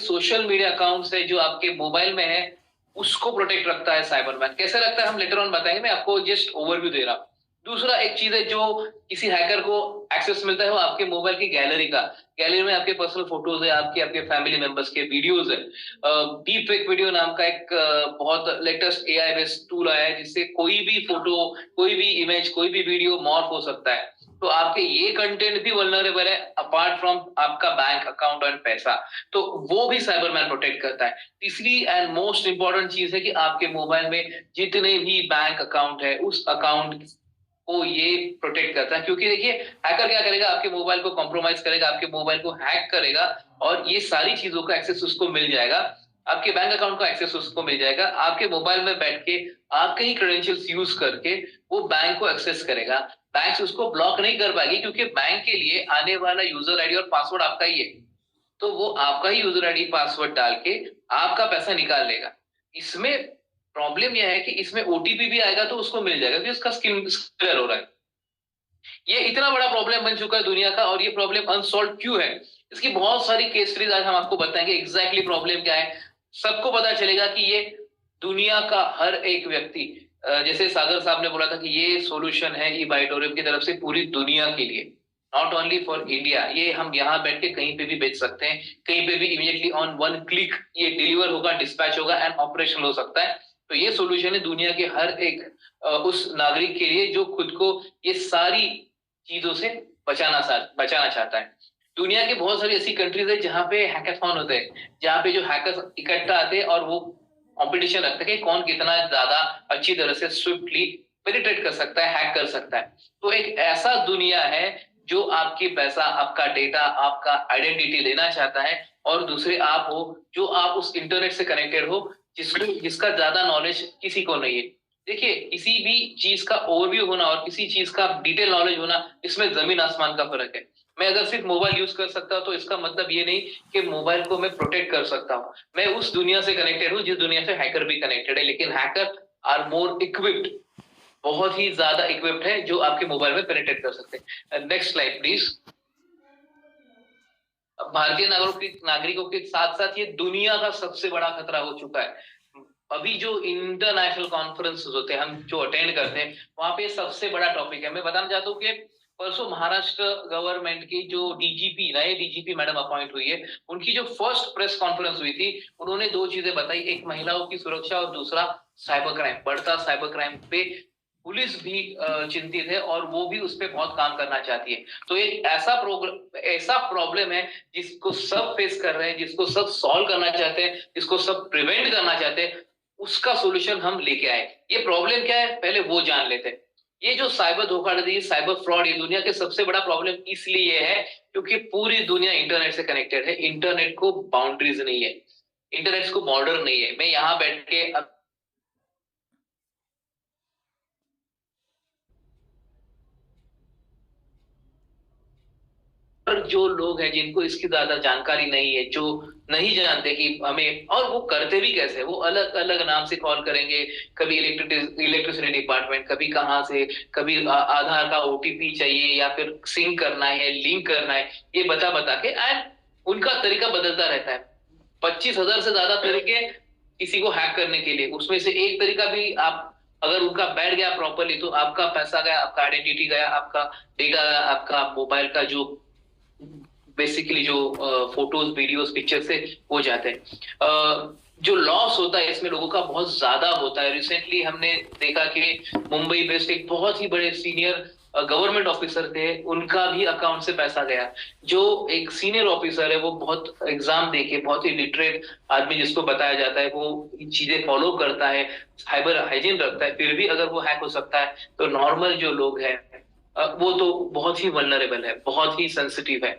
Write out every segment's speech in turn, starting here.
Social media accounts है जो आपके मोबाइल में है, उसको प्रोटेक्ट रखता है साइबरमैन। कैसे रखता है हम लेटर ऑन बताएंगे, मैं आपको जस्ट ओवरव्यू दे रहा हूँ। दूसरा एक चीज है जो किसी हैकर को एक्सेस मिलता है, वो आपके मोबाइल की गैलरी का। गैलरी में आपके पर्सनल फोटोज है, आपके आपके फैमिली मेंबर्स के वीडियोज है। डीप फेक वीडियो नाम का एक बहुत लेटेस्ट एआई बेस्ड टूल आया है, जिससे कोई भी फोटो, कोई भी इमेज, कोई भी वीडियो मॉर्फ हो सकता है। तो आपके ये कंटेंट भी वल्नरेबल है, अपार्ट फ्रॉम आपका बैंक अकाउंट और पैसा। तो वो भी साइबरमैन प्रोटेक्ट करता है। तीसरी एंड मोस्ट इंपॉर्टेंट चीज है कि आपके मोबाइल में जितने भी बैंक अकाउंट है, उस अकाउंट को ये प्रोटेक्ट करता है। क्योंकि देखिए, हैकर क्या करेगा, आपके मोबाइल को कॉम्प्रोमाइज करेगा, आपके मोबाइल को हैक करेगा, और ये सारी चीजों का एक्सेस उसको मिल जाएगा। आपके बैंक अकाउंट का एक्सेस उसको मिल जाएगा। आपके मोबाइल में बैठ के आपके ही क्रेडेंशियल्स यूज करके वो बैंक को एक्सेस करेगा। बैंक उसको ब्लॉक नहीं कर पाएगी, क्योंकि बैंक के लिए आने वाला यूजर आईडी और पासवर्ड आपका ही है। तो वो आपका ही यूजर आईडी पासवर्ड डाल के आपका पैसा निकाल लेगा। इसमें प्रॉब्लम यह है कि इसमें ओटीपी भी आएगा तो उसको मिल जाएगा, क्योंकि उसका स्किन क्लियर हो रहा है। ये इतना बड़ा प्रॉब्लम बन चुका है दुनिया का, और ये प्रॉब्लम अनसॉल्व क्यों है, इसकी बहुत सारी केस स्टडीज आज हम आपको बताएंगे एग्जैक्टली प्रॉब्लम क्या है। सबको पता चलेगा कि ये दुनिया का हर एक व्यक्ति, जैसे सागर साहब ने बोला था कि ये सॉल्यूशन है ई बाइटोरियम की तरफ से पूरी दुनिया के लिए, नॉट ओनली फॉर इंडिया। ये हम यहाँ बैठ के कहीं पे भी बेच सकते हैं, कहीं पे भी इमीडिएटली ऑन वन क्लिक ये डिलीवर होगा, डिस्पैच होगा एंड ऑपरेशन हो सकता है। तो ये सॉल्यूशन है दुनिया के हर एक उस नागरिक के लिए जो खुद को ये सारी चीजों से बचाना चाहता है। दुनिया के बहुत सारी ऐसी कंट्रीज है जहां पे हैकाथॉन होते हैं, जहां पे जो हैकर्स इकट्ठा आते हैं और वो कंपटीशन रखते हैं कि कौन कितना ज्यादा अच्छी तरह से स्विफ्टली पेनिट्रेट कर सकता है, हैक कर सकता है। तो एक ऐसा दुनिया है जो आपकी पैसा, आपका डेटा, आपका आइडेंटिटी लेना चाहता है, और दूसरे आप हो जो आप उस इंटरनेट से कनेक्टेड हो, जिसका ज्यादा नॉलेज किसी को नहीं है। देखिए, किसी भी चीज का ओवरव्यू होना और किसी चीज का डिटेल नॉलेज होना, इसमें जमीन आसमान का फर्क है। मैं अगर सिर्फ मोबाइल यूज कर सकता हूं तो इसका मतलब ये नहीं कि मोबाइल को मैं प्रोटेक्ट कर सकता हूं। मैं उस दुनिया से कनेक्टेड हूं जिस दुनिया से हैकर भी कनेक्टेड है, लेकिन हैकर आर मोर इक्विप्ड, बहुत ही ज्यादा इक्विप्ड है, जो आपके मोबाइल में पेनिट्रेट कर सकते हैं। Next slide please. भारतीय नागरिकों के साथ साथ ये दुनिया का सबसे बड़ा खतरा हो चुका है। अभी जो इंटरनेशनल कॉन्फ्रेंस होते हैं, हम जो अटेंड करते हैं, वहां पे सबसे बड़ा टॉपिक है। मैं बताना चाहता हूँ कि परसों महाराष्ट्र गवर्नमेंट की जो डीजीपी, नए डीजीपी मैडम अपॉइंट हुई है, उनकी जो फर्स्ट प्रेस कॉन्फ्रेंस हुई थी, उन्होंने दो चीजें बताई। एक, महिलाओं की सुरक्षा, और दूसरा साइबर क्राइम। बढ़ता साइबर क्राइम पे पुलिस भी चिंतित है, और वो भी उस पर बहुत काम करना चाहती है। तो एक ऐसा प्रॉब्लम है जिसको सब फेस कर रहे हैं, जिसको सब सॉल्व करना चाहते हैं, जिसको सब प्रिवेंट करना चाहते हैं, उसका सोल्यूशन हम लेके आए। ये प्रॉब्लम क्या है, पहले वो जान लेते हैं। ये जो साइबर धोखाधड़ी, साइबर फ्रॉड, ये दुनिया के सबसे बड़ा प्रॉब्लम इसलिए है क्योंकि पूरी दुनिया इंटरनेट से कनेक्टेड है। इंटरनेट को बाउंड्रीज नहीं है, इंटरनेट को बॉर्डर नहीं है। मैं यहाँ बैठ के जो लोग हैं जिनको इसकी ज्यादा जानकारी नहीं है, जो नहीं जानते कि हमें, और वो करते भी कैसे, वो अलग अलग नाम से कॉल करेंगे। कभी इलेक्ट्रिसिटी डिपार्टमेंट, कभी कहाँ से, कभी आधार का ओटीपी चाहिए, या फिर सिंक करना है, लिंक करना है, ये बता बता के, एंड उनका तरीका बदलता रहता है। 25,000 से ज्यादा तरीके किसी को हैक करने के लिए। उसमें से एक तरीका भी आप अगर उनका बैठ गया प्रॉपरली, तो आपका पैसा गया, आपका आइडेंटिटी गया, आपका डेटा, आपका मोबाइल का जो बेसिकली जो फोटोज, वीडियोस, पिक्चर से हो जाते हैं। जो लॉस होता है इसमें लोगों का बहुत ज्यादा होता है। रिसेंटली हमने देखा कि मुंबई बेस्ड एक बहुत ही बड़े सीनियर गवर्नमेंट ऑफिसर थे, उनका भी अकाउंट से पैसा गया। जो एक सीनियर ऑफिसर है, वो बहुत एग्जाम देके, बहुत ही लिटरेट आदमी जिसको बताया जाता है, वो चीजें फॉलो करता है, साइबर हाइजीन रखता है, फिर भी अगर वो हैक हो सकता है, तो नॉर्मल जो लोग हैं वो तो बहुत ही वल्नरेबल है, बहुत ही सेंसिटिव है।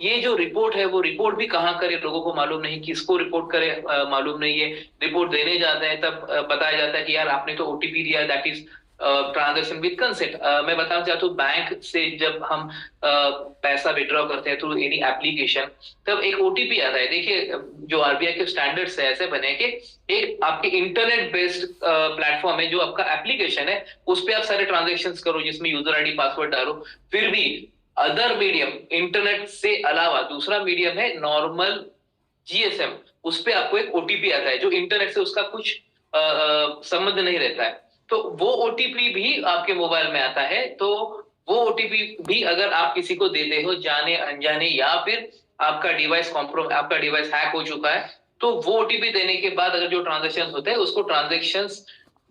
ये जो रिपोर्ट है, वो रिपोर्ट भी कहाँ करे लोगों को मालूम नहीं, किसको रिपोर्ट करे मालूम नहीं है। रिपोर्ट देने जाते हैं तब बताया जाता है कि यार आपने तो ओटीपी दिया, that is transaction with consent. मैं बताना चाहता हूँ, बैंक से जब हम पैसा विड्रॉ करते हैं थ्रू एनी एप्लीकेशन, तब एक ओटीपी आता है। देखिए, जो आरबीआई के स्टैंडर्ड्स है ऐसे बने कि एक आपके इंटरनेट बेस्ड प्लेटफॉर्म है, जो आपका एप्लीकेशन है, उस पर आप सारे ट्रांजेक्शन्स करो, जिसमें यूजर आईडी पासवर्ड डालो। फिर भी अदर मीडियम, इंटरनेट से अलावा दूसरा मीडियम है नॉर्मल जीएसएम, उस पे आपको एक ओटीपी आता है जो इंटरनेट से उसका कुछ संबंध नहीं रहता है, तो वो ओटीपी भी आपके मोबाइल में आता है। तो वो ओटीपी भी अगर आप किसी को देते हो जाने अनजाने, या फिर आपका डिवाइस हैक हो चुका है, तो वो ओटीपी देने के बाद अगर जो ट्रांजेक्शन होते हैं उसको ट्रांजेक्शन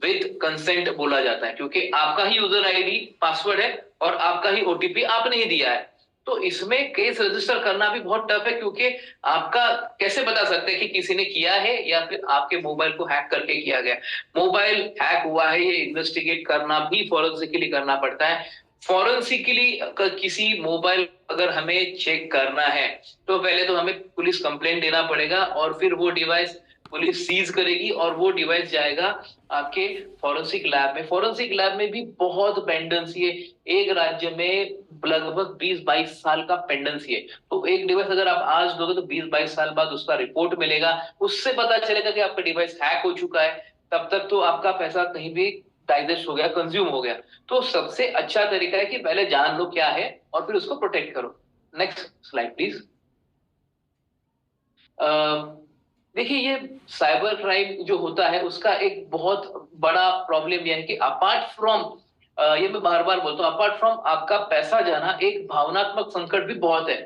विद कंसेंट बोला जाता है, क्योंकि आपका ही यूजर आईडी पासवर्ड है और आपका ही ओटीपी आपने ही दिया है। तो इसमें केस रजिस्टर करना भी बहुत टफ है, क्योंकि आपका कैसे बता सकते हैं कि किसी ने किया है या फिर आपके मोबाइल को हैक करके किया गया। मोबाइल हैक हुआ है ये इन्वेस्टिगेट करना भी फॉरेंसिकली करना पड़ता है। फॉरेंसिकली किसी मोबाइल अगर हमें चेक करना है तो पहले तो हमें पुलिस कंप्लेंट देना पड़ेगा, और फिर वो डिवाइस पुलिस सीज करेगी और वो डिवाइस जाएगा आपके फॉरेंसिक लैब में। फॉरेंसिक लैब में भी बहुत पेंडेंसी है, एक राज्य में लगभग 20-22 साल का पेंडेंसी है। तो एक डिवाइस अगर आप आज दोगे तो 20-22 साल बाद उसका रिपोर्ट मिलेगा, उससे पता चलेगा कि आपका डिवाइस हैक हो चुका है। तब तक तो आपका पैसा कहीं भी डाइजेस्ट हो गया, कंज्यूम हो गया। तो सबसे अच्छा तरीका है कि पहले जान लो क्या है और फिर उसको प्रोटेक्ट करो। Next slide please. देखिए, ये साइबर क्राइम जो होता है उसका एक बहुत बड़ा प्रॉब्लम यह है कि अपार्ट फ्रॉम, ये मैं बार बार बोलता हूँ, अपार्ट फ्रॉम आपका पैसा जाना, एक भावनात्मक संकट भी बहुत है।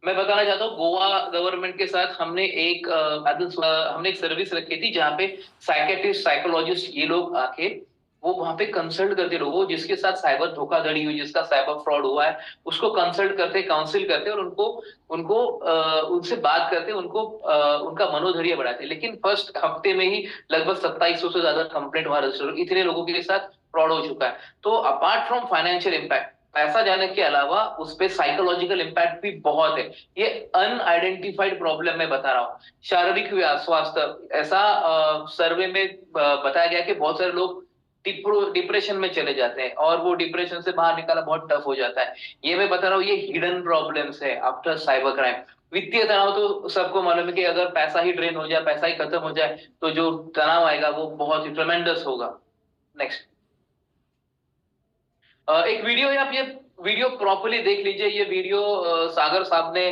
मैं बताना चाहता हूँ, गोवा गवर्नमेंट के साथ हमने एक सर्विस रखी थी जहाँ पे साइकेट्रिस्ट, साइकोलॉजिस्ट ये लोग आके वो वहां पे कंसल्ट करते लोगों जिसके साथ साइबर धोखाधड़ी हुई, जिसका साइबर फ्रॉड हुआ है, उसको कंसल्ट करते, काउंसिल करते और उनको उनको उनसे बात करते, उनको उनका मनोधैर्य बढ़ाते। लेकिन फर्स्ट हफ्ते में ही लगभग 2700 से ज्यादा कंप्लेंट वहां रजिस्टर, इतने लोगों के साथ फ्रॉड हो चुका है। तो अपार्ट फ्रॉम फाइनेंशियल इम्पैक्ट, पैसा जाने के अलावा उस पर साइकोलॉजिकल इम्पैक्ट भी बहुत है। ये अनआइडेंटिफाइड प्रॉब्लम मैं बता रहा हूँ। शारीरिक स्वास्थ्य, ऐसा सर्वे में बताया गया कि बहुत सारे लोग डिप्रेशन में चले जाते हैं और वो डिप्रेशन से बाहर निकालना बहुत टफ हो जाता है। ये मैं बता रहा हूँ, ये हिडन प्रॉब्लम्स है आफ्टर साइबर क्राइम। वित्तीय तनाव तो सबको मालूम है कि अगर पैसा ही ड्रेन हो जाए, पैसा ही खत्म हो जाए, तो जो तनाव आएगा वो बहुत ही ट्रेमेंडस होगा। नेक्स्ट। एक वीडियो है, आप ये वीडियो प्रॉपर्ली देख लीजिए। ये वीडियो सागर साहब ने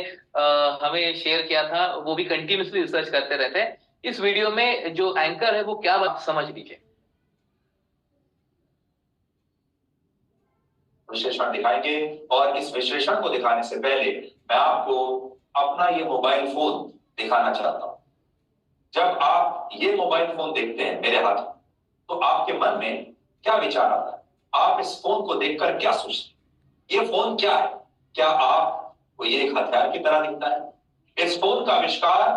हमें शेयर किया था, वो भी कंटिन्यूसली रिसर्च करते रहते हैं। इस वीडियो में जो एंकर है वो क्या बात, समझ लीजिए। विश्लेषण दिखाएंगे, और इस विश्लेषण को दिखाने से पहले मैं आपको अपना ये मोबाइल फोन दिखाना चाहता हूं। जब आप ये मोबाइल फोन देखते हैं मेरे हाथ में, तो आपके मन में क्या विचार आता है? आप इस फोन को देखकर क्या सोचते हैं? ये फोन क्या है? क्या आपको ये एक हथियार की तरह दिखता है? इस फोन का आविष्कार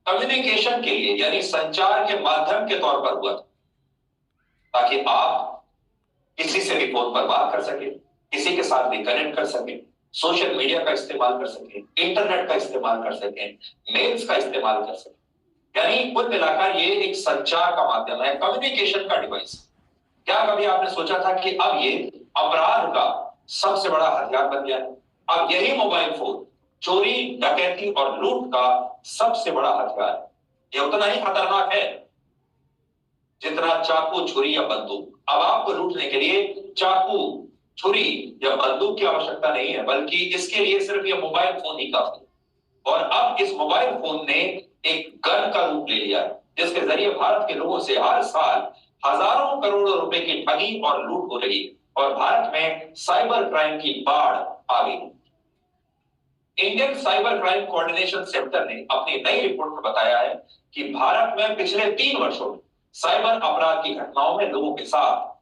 कम्युनिकेशन के लिए, यानी संचार के माध्यम के तौर पर हुआ था, ताकि आप किसी से भी फोन पर बात कर सके, किसी के साथ भी कनेक्ट कर सके, सोशल मीडिया का इस्तेमाल कर सके, इंटरनेट का इस्तेमाल कर सके, मेल्स का इस्तेमाल कर सके। यानी कुल मिलाकर ये एक संचार का माध्यम है, कम्युनिकेशन का डिवाइस। क्या कभी आपने सोचा था कि अब ये अपराध का सबसे बड़ा हथियार बन गया है? अब यही मोबाइल फोन चोरी, डकैती और लूट का सबसे बड़ा हथियार है। ये उतना ही खतरनाक है जितना चाकू, छुरी या बंदूक। अब आपको लूटने के लिए चाकू, छुरी या बंदूक की आवश्यकता नहीं है, बल्कि इसके लिए सिर्फ ये मोबाइल फोन ही काफी है। और अब इस मोबाइल फोन ने एक गन का रूप ले लिया है, जिसके जरिए भारत के लोगों से हर साल हजारों करोड़ों रुपए की ठगी और लूट हो रही है, और भारत में साइबर क्राइम की बाढ़ आ गई। Indian cyber crime coordination centre ने अपनी नई रिपोर्ट में बताया है कि भारत में पिछले 3 वर्षों में साइबर अपराध की घटनाओं में लोगों के साथ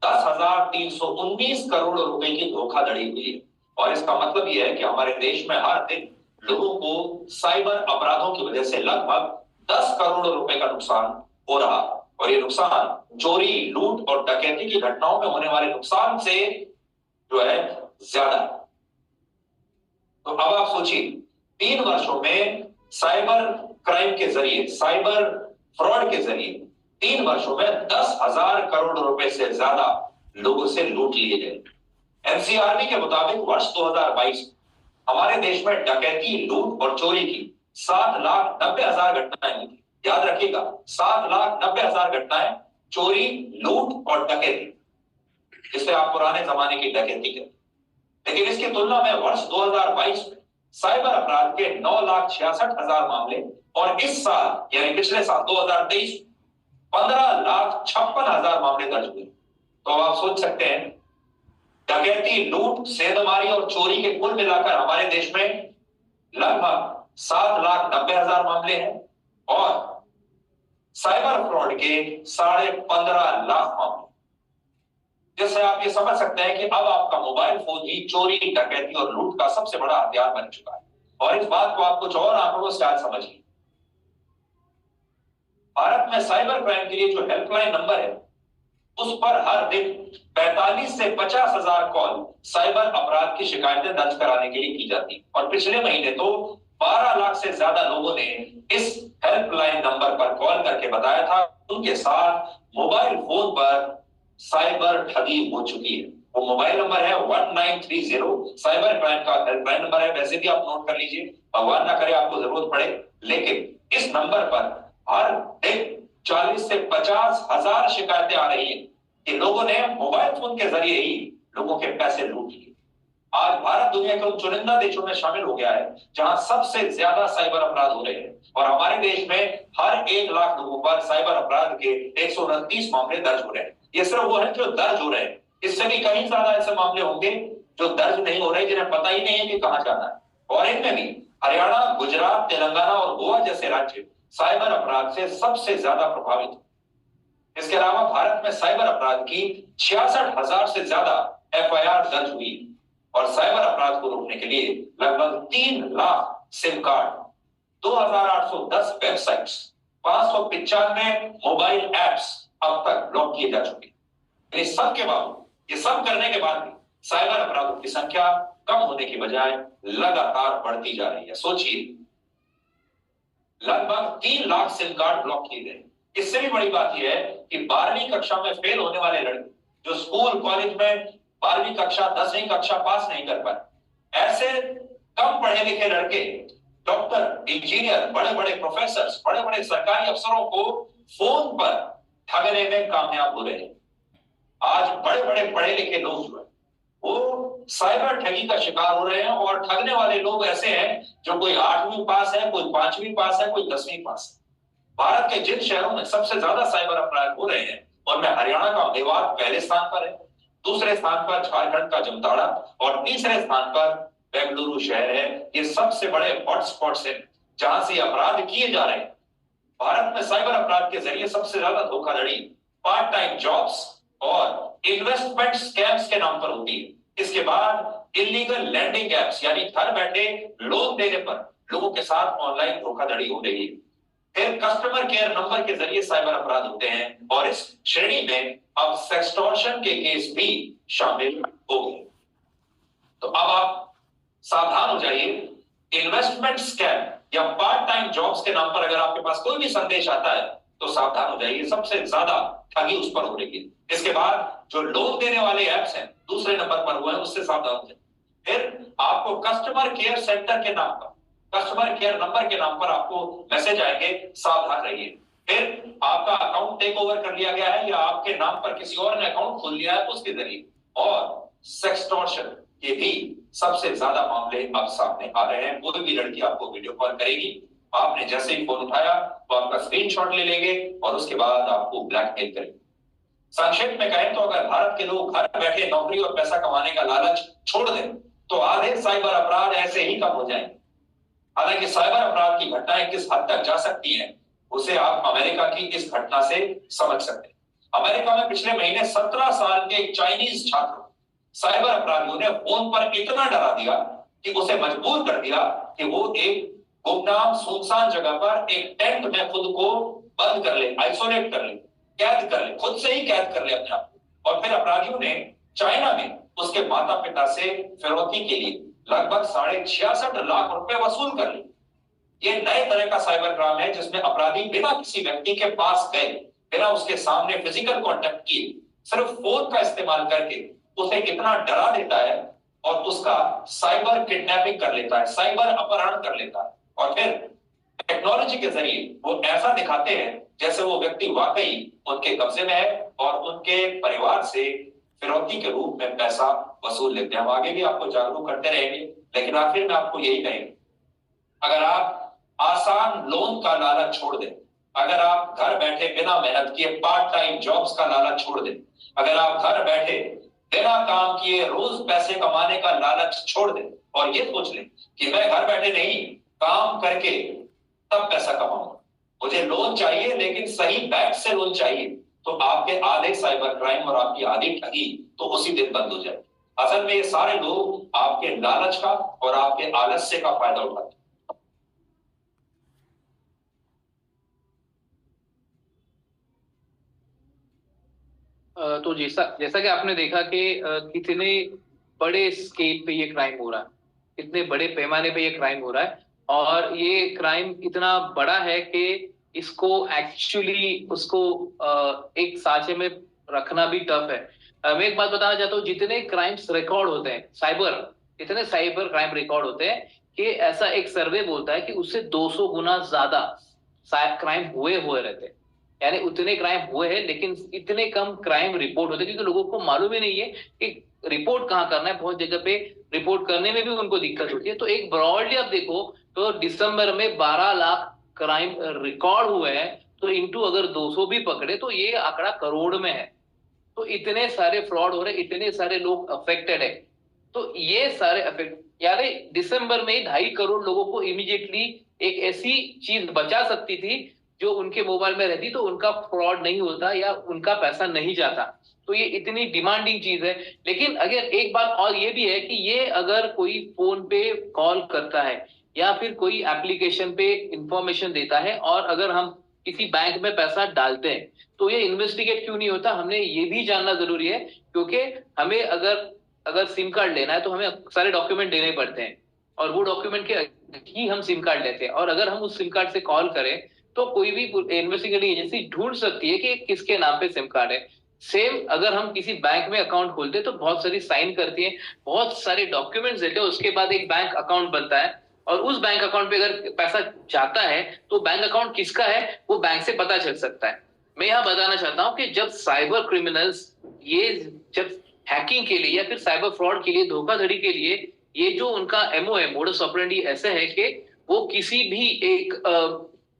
10,319 करोड़ रुपए की धोखाधड़ी हुई है। और इसका मतलब यह है कि हमारे देश में हर दिन लोगों को साइबर अपराधों की वजह से लगभग 10 करोड़ रुपए का नुकसान हो रहा है। और ये नुकसान चोरी, लूट और डकैती की घटनाओं में होने वाले नुकसान से जो है ज्यादा है। तो अब आप सोचिए, 3 वर्षों में साइबर क्राइम के जरिए, साइबर फ्रॉड के जरिए 3 वर्षों में 10,000 करोड़ रुपए से ज्यादा लोगों से लूट लिए गए। एनसीआरबी के मुताबिक वर्ष 2022 हमारे देश में डकैती, लूट और चोरी की 7,90,000 घटनाएं हुई। याद रखिएगा, 7,90,000 घटनाएं चोरी, लूट और डकैती, जिसे आप पुराने जमाने की डकैती कहते। लेकिन इसकी तुलना में वर्ष 2022 में साइबर अपराध के 9,66,000 मामले और इस साल यानी पिछले साल 2023 15,56,000 मामले दर्ज हुए। तो आप सोच सकते हैं, डकैती, लूट, सेंधमारी और चोरी के कुल मिलाकर हमारे देश में लगभग 7,90,000 मामले हैं और साइबर फ्रॉड के 15.5 लाख मामले, जिससे आप ये समझ सकते हैं कि अब आपका मोबाइल फोन ही चोरी, डकैती और लूट का सबसे बड़ा हथियार बन चुका है। और इस बात को आप कुछ और आंकड़ों से आज समझिए। भारत में साइबर क्राइम के लिए जो हेल्पलाइन नंबर है, उस पर हर दिन 45 से 50,000 कॉल साइबर अपराध की शिकायतें दर्ज कराने के लिए की जाती। और पिछले महीने तो 12 लाख से ज्यादा लोगों ने इस हेल्पलाइन नंबर पर कॉल करके बताया था उनके साथ मोबाइल फोन पर साइबर ठगी हो चुकी है। वो मोबाइल नंबर है 1930, साइबर क्राइम का हेल्पलाइन नंबर है। वैसे भी आप नोट कर लीजिए, भगवान ना करे आपको जरूरत पड़े, लेकिन इस नंबर पर हर दिन 40 से 50,000 शिकायतें आ रही हैं कि लोगों ने मोबाइल फोन के जरिए ही लोगों के पैसे लूट लिए। आज भारत दुनिया के उन चुनिंदा देशों में शामिल हो गया है जहां सबसे ज्यादा साइबर अपराध हो रहे हैं। और हमारे देश में हर 1 लाख लोगों पर साइबर अपराध के 129 मामले दर्ज हो रहे हैं। ये सिर्फ वो है जो दर्ज हो रहे हैं, इससे भी कहीं ज्यादा ऐसे मामले होंगे जो दर्ज नहीं हो रहे, जिन्हें पता ही नहीं है कि कहां जाना है। और इनमें भी हरियाणा, गुजरात, तेलंगाना और गोवा जैसे राज्य साइबर अपराध से सबसे ज्यादा प्रभावित है। इसके अलावा भारत में साइबर अपराध की 66,000 से ज्यादा FIR दर्ज हुई और साइबर अपराध को रोकने के लिए लगभग 3 lakh SIM card, 2,810 websites, 595 mobile apps अब तक ब्लॉक किए जा चुके हैं। इस सब के बावजूद, ये सब करने के बाद भी साइबर अपराधों की संख्या कम होने की बजाय लगातार बढ़ती जा रही है। सोचिए, लगभग 3 लाख सिम कार्ड ब्लॉक किए गए। इससे भी बड़ी बात यह है कि 12वीं कक्षा में फेल होने वाले लड़के जो स्कूल कॉलेज में 12वीं कक्षा 10वीं कक्षा पास नहीं कर पाए, ऐसे कम पढ़े लिखे लड़के डॉक्टर, इंजीनियर, बड़े बड़े प्रोफेसर, बड़े बड़े सरकारी अफसरों को फोन पर ठगने में कामयाब हो रहे हैं। आज बड़े बड़े पढ़े लिखे लोग जो है वो साइबर ठगी का शिकार हो रहे हैं। और ठगने वाले लोग ऐसे हैं जो कोई 8वीं पास है, कोई 5वीं पास है, कोई 10वीं पास है। भारत के जिन शहरों में सबसे ज्यादा साइबर अपराध हो रहे हैं उनमें हरियाणा का मेवात पहले स्थान पर है, दूसरे स्थान पर झारखंड का जमताड़ा और तीसरे स्थान पर बेंगलुरु शहर है। ये सबसे बड़े हॉटस्पॉट्स हैं जहां से अपराध किए जा रहे हैं। भारत में साइबर अपराध के जरिए सबसे ज्यादा धोखाधड़ी पार्ट टाइम जॉब्स और इन्वेस्टमेंट स्कैम्स के नाम पर होती है। इसके बाद इलीगल लैंडिंग एप्स यानी घर बैठे लोन देने पर लोगों के साथ ऑनलाइन धोखाधड़ी हो रही है। फिर कस्टमर केयर नंबर के जरिए साइबर अपराध होते हैं और इस श्रेणी में अब सेक्सटॉर्शन के केस भी शामिल हो गए। तो अब आप सावधान हो जाइए। इन्वेस्टमेंट स्कैम या पार्ट टाइम जॉब्स के नाम पर अगर आपके पास कोई भी संदेश आता है तो सावधान हो जाइए, सबसे ज्यादा ठगी उस पर हो रही है। इसके बाद जो लोन देने वाले ऐप्स हैं दूसरे नंबर पर हुए हैं, उससे सावधान हो जाइए। फिर आपको कस्टमर केयर सेंटर के नाम पर, कस्टमर केयर नंबर के नाम पर आपको मैसेज आएंगे, सावधान रहिए। फिर आपका अकाउंट टेक ओवर कर लिया गया है या आपके नाम पर किसी और ने अकाउंट खोल लिया है उसके जरिए। और सेक्सटॉर्शन के भी सबसे ज्यादा मामले अब सामने आ रहे हैं। कोई भी लड़की आपको वीडियो कॉल करेगी, आपने जैसे ही फोन उठाया तो आपका स्क्रीनशॉट ले लेंगे और उसके बाद आपको ब्लैकमेल करेंगे। संक्षेप में कहें तो अगर भारत के लोग घर बैठे नौकरी और पैसा कमाने का लालच छोड़ दें तो आधे साइबर अपराध ऐसे ही कम हो जाएंगे। हालांकि साइबर अपराध की घटनाएं किस हद तक जा सकती हैं उसे आप अमेरिका की इस घटना से समझ सकते हैं। अमेरिका में पिछले महीने 17 साल के एक चाइनीज छात्र साइबर अपराधियों ने फोन पर इतना डरा दिया कि उसे मजबूर कर दिया कि वो एक गुमनाम सुनसान जगह पर एक टेंट में खुद को बंद कर ले, आइसोलेट कर ले, कैद कर ले, खुद से ही कैद कर ले अपने आप को। और फिर अपराधियों ने चाइना में उसके माता पिता से फिरौती के लिए लगभग 66.5 लाख रुपए वसूल कर लिए। ये नए तरह का साइबर क्राइम है जिसमें अपराधी बिना किसी व्यक्ति के पास गए, बिना उसके सामने फिजिकल कांटेक्ट किए, सिर्फ फोन का इस्तेमाल करके उसे इतना डरा देता है और उसका साइबर किडनैपिंग कर लेता है, साइबर अपहरण कर लेता है। और फिर टेक्नोलॉजी के जरिए वो ऐसा दिखाते हैं जैसे वो व्यक्ति वाकई उनके कब्जे में है और उनके परिवार से फिरौती के रूप में पैसा वसूल लेते हैं। हम आगे भी आपको जागरूक करते रहेंगे, लेकिन आखिर में आपको यही कहेंगे, अगर आप आसान लोन का लालच छोड़ दें, अगर आप घर बैठे बिना मेहनत किए पार्ट टाइम जॉब्स का लालच छोड़ दें, अगर आप घर बैठे बिना काम किए रोज पैसे कमाने का लालच छोड़ दें और ये सोच लें कि मैं घर बैठे नहीं, काम करके तब पैसा कमाऊंगा, मुझे लोन चाहिए लेकिन सही बैंक से लोन चाहिए, तो आपके आधे साइबर क्राइम और आपकी आधी ठगी तो उसी दिन बंद हो जाए। असल में ये सारे लोग आपके लालच का और आपके आलस्य का फायदा उठाते हैं। तो जैसा जैसा कि आपने देखा कि कितने बड़े स्केल पे ये क्राइम हो रहा है, कितने बड़े पैमाने पे ये क्राइम हो रहा है, और ये क्राइम इतना बड़ा है कि इसको एक्चुअली उसको एक साँचे में रखना भी टफ है। मैं एक बात बताना चाहता हूँ, जितने क्राइम्स रिकॉर्ड होते हैं इतने साइबर क्राइम रिकॉर्ड होते हैं कि ऐसा एक सर्वे बोलता है कि उससे 200 गुना ज्यादा क्राइम हुए हुए रहते हैं। यानी उतने क्राइम हुए हैं लेकिन इतने कम क्राइम रिपोर्ट होते हैं, क्योंकि लोगों को मालूम ही नहीं है कि रिपोर्ट कहाँ करना है। बहुत जगह पे रिपोर्ट करने में भी उनको दिक्कत होती है। तो एक ब्रॉडली आप देखो तो दिसंबर में 12 लाख क्राइम रिकॉर्ड हुए हैं, तो इंटू अगर 200 भी पकड़े तो ये आंकड़ा करोड़ में है। तो इतने सारे फ्रॉड हो रहे, इतने सारे लोग अफेक्टेड है। तो ये सारे अफेक्ट, यानी दिसंबर में ही 2.5 करोड़ लोगों को इमीडिएटली एक ऐसी चीज बचा सकती थी जो उनके मोबाइल में रहती तो उनका फ्रॉड नहीं होता या उनका पैसा नहीं जाता। तो ये इतनी डिमांडिंग चीज है। लेकिन अगर एक बात और ये भी है कि ये अगर कोई फोन पे कॉल करता है या फिर कोई एप्लीकेशन पे इंफॉर्मेशन देता है और अगर हम किसी बैंक में पैसा डालते हैं तो ये इन्वेस्टिगेट क्यों नहीं होता, हमने ये भी जानना जरूरी है। क्योंकि हमें अगर अगर सिम कार्ड लेना है तो हमें सारे डॉक्यूमेंट देने पड़ते हैं, और वो डॉक्यूमेंट के ही हम सिम कार्ड लेते हैं। और अगर हम उस सिम कार्ड से कॉल करें तो कोई भी इन्वेस्टिगेटिंग एजेंसी ढूंढ सकती है कि किसके नाम पे सिम कार्ड है। सेम अगर हम किसी बैंक में अकाउंट खोलते हैं तो बहुत सारी साइन करती है, बहुत सारे डॉक्यूमेंट्स देते हैं, उसके बाद एक बैंक अकाउंट बनता है। और उस बैंक अकाउंट पे अगर पैसा जाता है तो बैंक अकाउंट किसका है वो बैंक से पता चल सकता है। मैं यहां बताना चाहता हूं कि जब साइबर क्रिमिनल्स ये जब हैकिंग के लिए या फिर साइबर फ्रॉड के लिए, धोखाधड़ी के लिए, ये जो उनका एमओ है, मोडस ऑपरेंडी ऐसे है कि वो किसी भी एक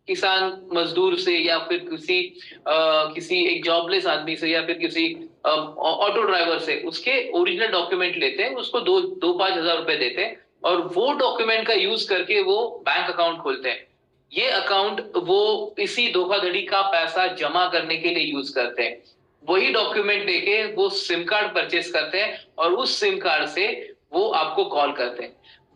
किसान मजदूर से या फिर किसी एक जॉबलेस आदमी से या फिर किसी ऑटो ड्राइवर से उसके ओरिजिनल डॉक्यूमेंट लेते हैं, उसको 2-5 हजार रुपए देते हैं और वो डॉक्यूमेंट का यूज करके वो बैंक अकाउंट खोलते हैं। ये अकाउंट वो इसी धोखाधड़ी का पैसा जमा करने के लिए यूज करते हैं। वही डॉक्यूमेंट देके वो सिम कार्ड परचेस करते हैं और उस सिम कार्ड से वो आपको कॉल करते हैं।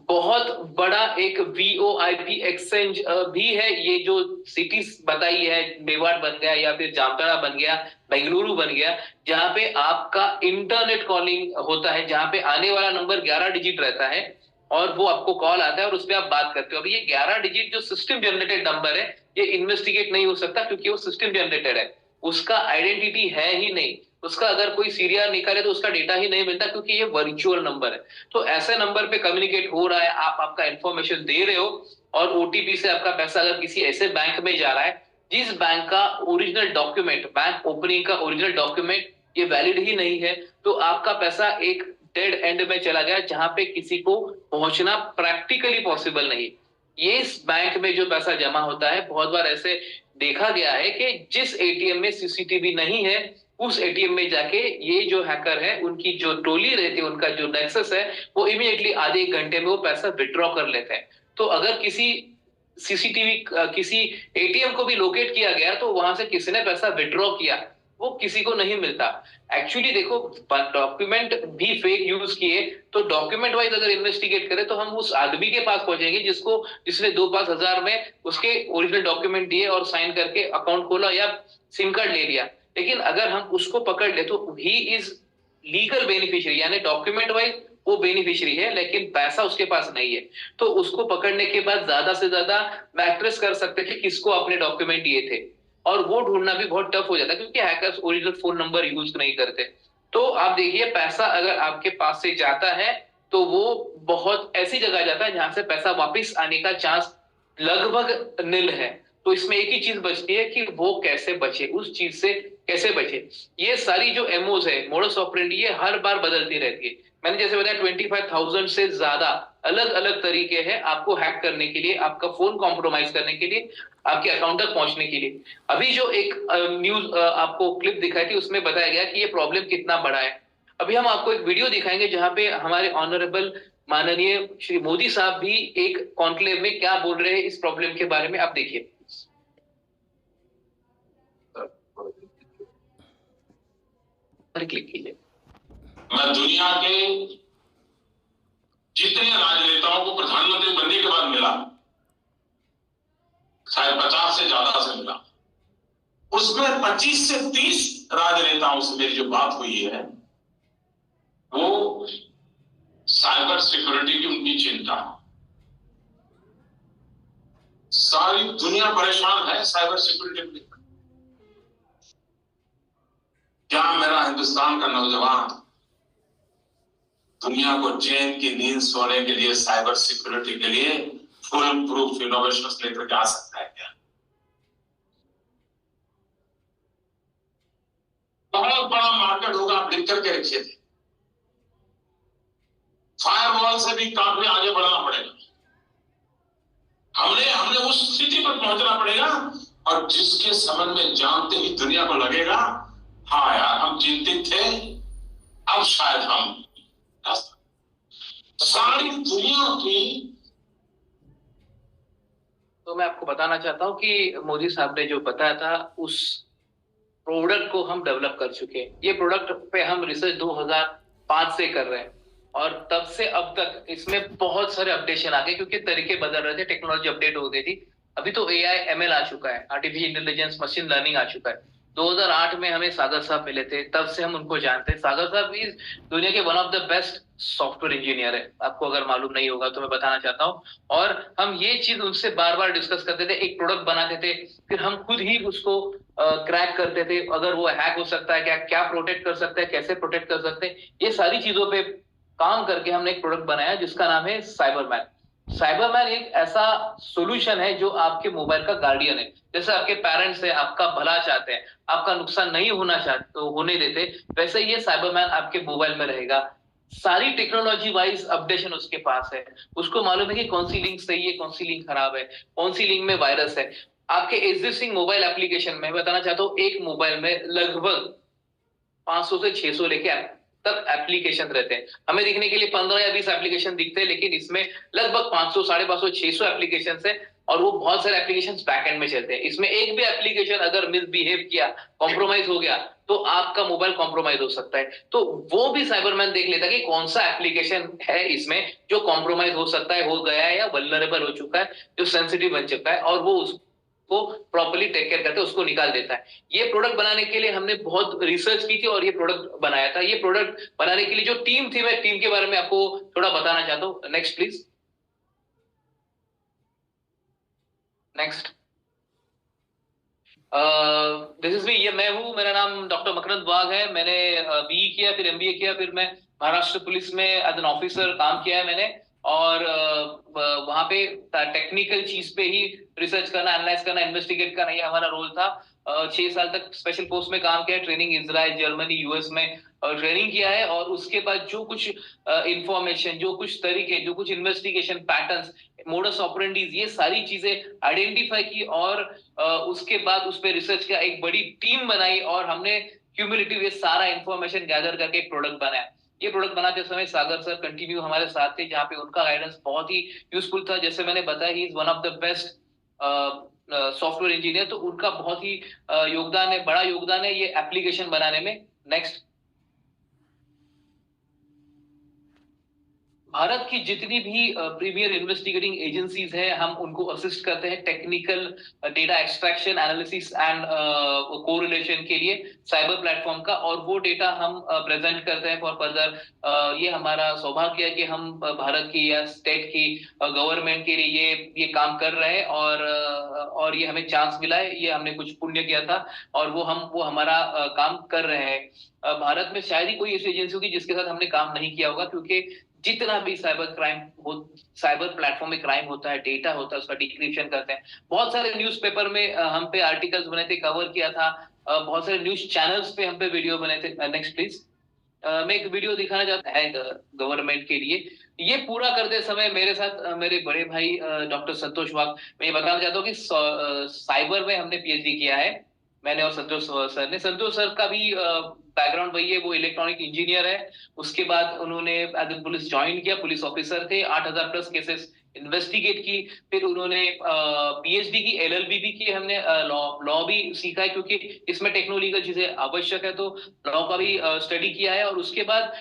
बहुत बड़ा एक वीओआईपी एक्सचेंज भी है, ये जो सिटीज बताई है, मेवाड़ बन गया या फिर जामताड़ा बन गया, बेंगलुरु बन गया, जहां पे आपका इंटरनेट कॉलिंग होता है, जहां पे आने वाला नंबर 11 डिजिट रहता है और वो आपको कॉल आता है और उस पर आप बात करते हो। अभी ये 11 डिजिट जो सिस्टम जनरेटेड नंबर है ये इन्वेस्टिगेट नहीं हो सकता क्योंकि वो सिस्टम जनरेटेड है, उसका आइडेंटिटी है ही नहीं। उसका अगर कोई सीरियल निकाले तो उसका डेटा ही नहीं मिलता क्योंकि ये वर्चुअल नंबर है। तो ऐसे नंबर पे कम्युनिकेट हो रहा है, आप आपका इंफॉर्मेशन दे रहे हो और ओटीपी से आपका पैसा अगर किसी ऐसे बैंक में जा रहा है जिस बैंक का ओरिजिनल डॉक्यूमेंट, बैंक ओपनिंग का ओरिजिनल डॉक्यूमेंट ये वैलिड ही नहीं है, तो आपका पैसा एक डेड एंड में चला गया जहां पे किसी को पहुंचना प्रैक्टिकली पॉसिबल नहीं। ये इस बैंक में जो पैसा जमा होता है, बहुत बार ऐसे देखा गया है कि जिस एटीएम में सीसीटीवी नहीं है उस एटीएम में जाके ये जो हैकर है उनकी जो टोली रहती है, उनका जो नेक्सस है, वो इमीडिएटली आधे एक घंटे में वो पैसा विड्रॉ कर लेते हैं। तो अगर किसी सीसीटीवी किसी एटीएम को भी लोकेट किया गया तो वहां से किसी ने पैसा विड्रॉ किया वो किसी को नहीं मिलता। एक्चुअली देखो, डॉक्यूमेंट भी फेक यूज किए तो डॉक्यूमेंट वाइज अगर इन्वेस्टिगेट करें तो हम उस आदमी के पास पहुंचेंगे जिसने 2-5 हजार में उसके ओरिजिनल डॉक्यूमेंट दिए और साइन करके अकाउंट खोला या सिम कार्ड ले लिया। लेकिन अगर हम उसको पकड़ ले तो ही इज लीगल बेनिफिशियरी, यानी डॉक्यूमेंट वाइज वो बेनिफिशियरी है लेकिन पैसा उसके पास नहीं है। तो उसको पकड़ने के बाद ज्यादा से ज्यादा मैट्रेस कर सकते थे किसको अपने डॉक्यूमेंट दिए थे, और वो ढूंढना भी बहुत टफ हो जाता है क्योंकि hackers original phone number use नहीं करते। तो आप देखिए, पैसा अगर आपके पास से जाता है तो वो बहुत ऐसी जगह जाता है जहां से पैसा वापस आने का चांस लगभग निल है। तो इसमें एक ही चीज बचती है कि वो कैसे बचे, उस चीज से कैसे बचे। ये सारी जो एमओज है, मोडस ऑपरेंडी, ये हर बार बदलती रहती है। मैंने जैसे बताया 25,000 से ज्यादा अलग अलग तरीके हैं आपको हैक करने के लिए, आपका फोन कॉम्प्रोमाइज करने के लिए, आपके अकाउंट तक पहुंचने के लिए। अभी जो एक न्यूज आपको क्लिप दिखाई थी उसमें बताया गया कि ये प्रॉब्लम कितना बड़ा है। अभी हम आपको एक वीडियो दिखाएंगे जहां पे हमारे ऑनरेबल माननीय श्री मोदी साहब भी एक कॉन्क्लेव में क्या बोल रहे हैं इस प्रॉब्लम के बारे में, आप देखिए। क्लिक कीजिए। मैं दुनिया के जितने राजनेताओं को प्रधानमंत्री बनने के बाद मिला, शायद 50 से ज्यादा से मिला, उसमें 25 से 30 राजनेताओं से मेरी जो बात हुई है वो साइबर सिक्योरिटी की उनकी चिंता। सारी दुनिया परेशान है साइबर सिक्योरिटी में। क्या मेरा हिंदुस्तान का नौजवान दुनिया को चैन की नींद सोने के लिए साइबर सिक्योरिटी के लिए फुल प्रूफ इनोवेशन लेकर के आ सकता है क्या? बहुत बड़ा मार्केट होगा, आप लिख करके रखिए थे। फायरवॉल से भी काफी आगे बढ़ना पड़ेगा। हमने उस स्थिति पर पहुंचना पड़ेगा और जिसके संबंध में जानते ही दुनिया को लगेगा हाँ यार हम चिंतित थे, अब शायद हम सारी दुनिया की। तो मैं आपको बताना चाहता हूं कि मोदी साहब ने जो बताया था उस प्रोडक्ट को हम डेवलप कर चुके हैं। ये प्रोडक्ट पे हम रिसर्च 2005 से कर रहे हैं और तब से अब तक इसमें बहुत सारे अपडेशन आ गए क्योंकि तरीके बदल रहे थे, टेक्नोलॉजी अपडेट हो गई थी। अभी तो AI ML आ चुका है, आर्टिफिशियल इंटेलिजेंस मशीन लर्निंग आ चुका है। 2008 में हमें सागर साहब मिले थे, तब से हम उनको जानते हैं। सागर साहब इज दुनिया के one of the best software engineer है, आपको अगर मालूम नहीं होगा तो मैं बताना चाहता हूँ। और हम ये चीज उनसे बार बार डिस्कस करते थे, एक प्रोडक्ट बनाते थे, फिर हम खुद ही उसको क्रैक करते थे, अगर वो हैक हो सकता है क्या, क्या प्रोटेक्ट कर सकता है, कैसे प्रोटेक्ट कर सकते हैं, ये सारी चीजों पे काम करके हमने एक प्रोडक्ट बनाया जिसका नाम है साइबरमैन। साइबरमैन एक ऐसा सॉल्यूशन है जो आपके मोबाइल का गार्डियन है। जैसे आपके पेरेंट्स है, आपका भला चाहते हैं, आपका नुकसान नहीं होना चाहते तो होने देते, वैसे ये साइबरमैन आपके मोबाइल में रहेगा। सारी टेक्नोलॉजी वाइज अपडेशन उसके पास है। उसको मालूम है कि कौन सी लिंक सही है, कौन सी लिंक खराब है, कौन सी लिंक में वायरस है। आपके एग्जिस्टिंग मोबाइल एप्लीकेशन में बताना चाहता हूँ, एक मोबाइल में लगभग 500 से 600 लेके तक एप्लीकेशन रहते हैं। हमें दिखने के लिए 15 या 20 एप्लीकेशन दिखते हैं, लेकिन इसमें लगभग 500, 550, 600 एप्लीकेशन है और वो बहुत सारे एप्लीकेशन बैकएंड में चलते हैं। इसमें एक भी एप्लीकेशन अगर मिसबिहेव किया, कॉम्प्रोमाइज हो गया, तो आपका मोबाइल कॉम्प्रोमाइज हो सकता है। तो वो भी साइबरमैन देख लेता है कि कौन सा एप्लीकेशन है इसमें जो कॉम्प्रोमाइज हो सकता है, हो गया है या वल्नरेबल हो चुका है, जो सेंसिटिव बन चुका है, और वो को प्रॉपर्ली टेक केयर करके उसको निकाल देता है। ये प्रोडक्ट बनाने के लिए हमने बहुत रिसर्च की थी और ये प्रोडक्ट बनाया था। ये प्रोडक्ट बनाने के लिए जो टीम थी, मैं टीम के बारे में आपको थोड़ा बताना चाहता हूँ। Next please, next. This is me, ये मैं हूं, मेरा नाम डॉक्टर मकरंद वाघ है। मैंने BE किया, फिर MBA किया, फिर मैं महाराष्ट्र पुलिस में एज एन ऑफिसर काम किया है मैंने। और वहां पे टेक्निकल चीज पे ही रिसर्च करना, एनालाइज करना, इन्वेस्टिगेट करना, ये हमारा रोल था। 6 साल तक स्पेशल फोर्स में काम किया, ट्रेनिंग इजराइल, जर्मनी, US में ट्रेनिंग किया है। और उसके बाद जो कुछ इंफॉर्मेशन, जो कुछ तरीके, जो कुछ इन्वेस्टिगेशन पैटर्न्स, मोडस ऑपरेंडीज, ये सारी चीजें आइडेंटिफाई की और उसके बाद उस पर रिसर्च का एक बड़ी टीम बनाई और हमने क्यूमुलेटिव ये सारा इंफॉर्मेशन गैदर करके एक प्रोडक्ट बनाया। ये प्रोडक्ट बनाते समय सागर सर कंटिन्यू हमारे साथ थे, जहाँ पे उनका गाइडेंस बहुत ही यूजफुल था। जैसे मैंने बताया, he is one of the best software engineer, तो उनका बहुत ही योगदान है, बड़ा योगदान है ये एप्लीकेशन बनाने में। नेक्स्ट। भारत की जितनी भी प्रीमियर इन्वेस्टिगेटिंग एजेंसीज हैं, हम उनको असिस्ट करते हैं technical data extraction, analysis and correlation के लिए साइबर प्लेटफॉर्म का, और वो डेटा हम प्रेजेंट करते हैं फॉर फर्दर। ये हमारा सौभाग्य है कि हम भारत की या स्टेट की गवर्नमेंट के लिए ये काम कर रहे हैं और ये हमें चांस मिला है, ये हमने कुछ पुण्य किया था और वो हमारा काम कर रहे हैं। भारत में शायद ही कोई ऐसी एजेंसी होगी जिसके साथ हमने काम नहीं किया होगा, क्योंकि जितना भी साइबर क्राइम हो, साइबर प्लेटफॉर्म में क्राइम होता है, डेटा होता है, उसका डिक्रिप्शन करते हैं। बहुत सारे न्यूज़पेपर में हम पे आर्टिकल्स बने थे, कवर किया था, बहुत सारे न्यूज चैनल्स पे हम पे वीडियो बने थे। Next please. मैं एक वीडियो दिखाना चाहता है गवर्नमेंट के लिए। ये पूरा करते समय मेरे साथ मेरे बड़े भाई डॉक्टर संतोष वाघ, मैं ये बताना चाहता हूँ कि साइबर में हमने पीएचडी किया है, मैंने और संतोष सर ने। संतोष सर का भी बैकग्राउंड वही है, वो इलेक्ट्रॉनिक इंजीनियर है। उसके बाद उन्होंने एज ए पुलिस ज्वाइन किया, पुलिस ऑफिसर थे, 8,000 प्लस केसेस इन्वेस्टिगेट की। फिर उन्होंने पीएचडी की, एलएलबी भी की, हमने लॉ लॉ भी सीखा है क्योंकि इसमें टेक्नोलॉजिकल चीजें आवश्यक है, तो लॉ का भी स्टडी किया है। और उसके बाद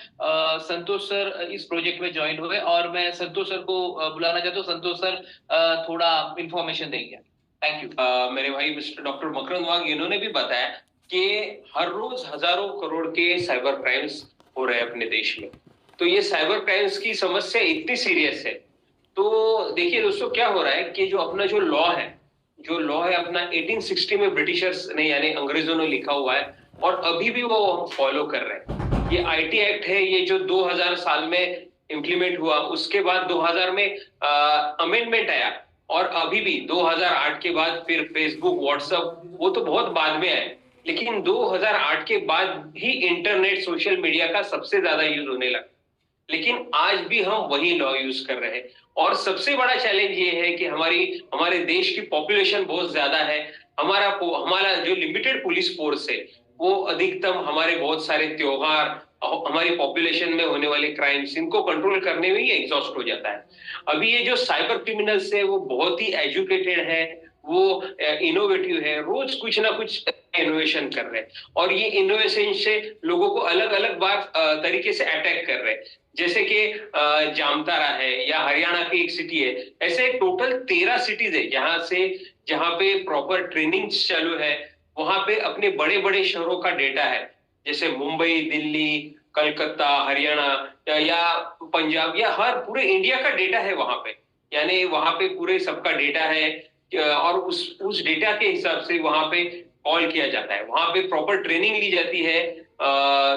संतोष सर इस प्रोजेक्ट में ज्वाइन हुए और मैं संतोष सर को बुलाना चाहता हूँ। संतोष सर थोड़ा इंफॉर्मेशन देंगे। Thank you. मेरे भाई मिस्टर डॉक्टर मकरंद वाघ इन्होंने भी बताया कि हर रोज हजारों करोड़ के साइबर क्राइम्स हो रहे हैं अपने देश में। तो ये साइबर क्राइम्स की समस्या इतनी सीरियस है। तो देखिए दोस्तों, क्या हो रहा है कि जो अपना जो लॉ है अपना 1860 में ब्रिटिशर्स ने यानी अंग्रेजों ने लिखा हुआ है और अभी भी वो हम फॉलो कर रहे हैं। ये आईटी एक्ट है, ये जो 2000 साल में इम्प्लीमेंट हुआ, उसके बाद 2000 में अमेंडमेंट आया और अभी भी 2008 के बाद फिर फेसबुक, व्हाट्सएप, वो तो बहुत बाद में आए, लेकिन 2008 के बाद ही इंटरनेट, सोशल मीडिया का सबसे ज्यादा यूज होने लगा। लेकिन आज भी हम वही लॉ यूज कर रहे हैं और सबसे बड़ा चैलेंज ये है कि हमारे देश की पॉपुलेशन बहुत ज्यादा है। हमारा जो लिमिटेड पुलिस फोर्स है वो अधिकतम हमारे बहुत सारे त्योहार, हमारी पॉपुलेशन में होने वाले क्राइम्स, इनको कंट्रोल करने में ही एग्जॉस्ट हो जाता है। अभी ये जो साइबर क्रिमिनल्स है वो बहुत ही एजुकेटेड है, वो इनोवेटिव है, रोज कुछ ना कुछ इनोवेशन कर रहे हैं और ये इनोवेशन से लोगों को अलग अलग तरीके से अटैक कर रहे हैं। जैसे कि जामतारा है या हरियाणा की एक सिटी है, ऐसे टोटल 13 सिटीज है जहां पे प्रॉपर ट्रेनिंग चालू है। वहां पे अपने बड़े बड़े शहरों का डेटा है, जैसे मुंबई, दिल्ली, कलकत्ता, हरियाणा या पंजाब या हर पूरे इंडिया का डेटा है वहां पे। यानी वहां पे पूरे सबका डेटा है और उस डेटा के हिसाब से वहां पे कॉल किया जाता है। वहां पे प्रॉपर ट्रेनिंग ली जाती है,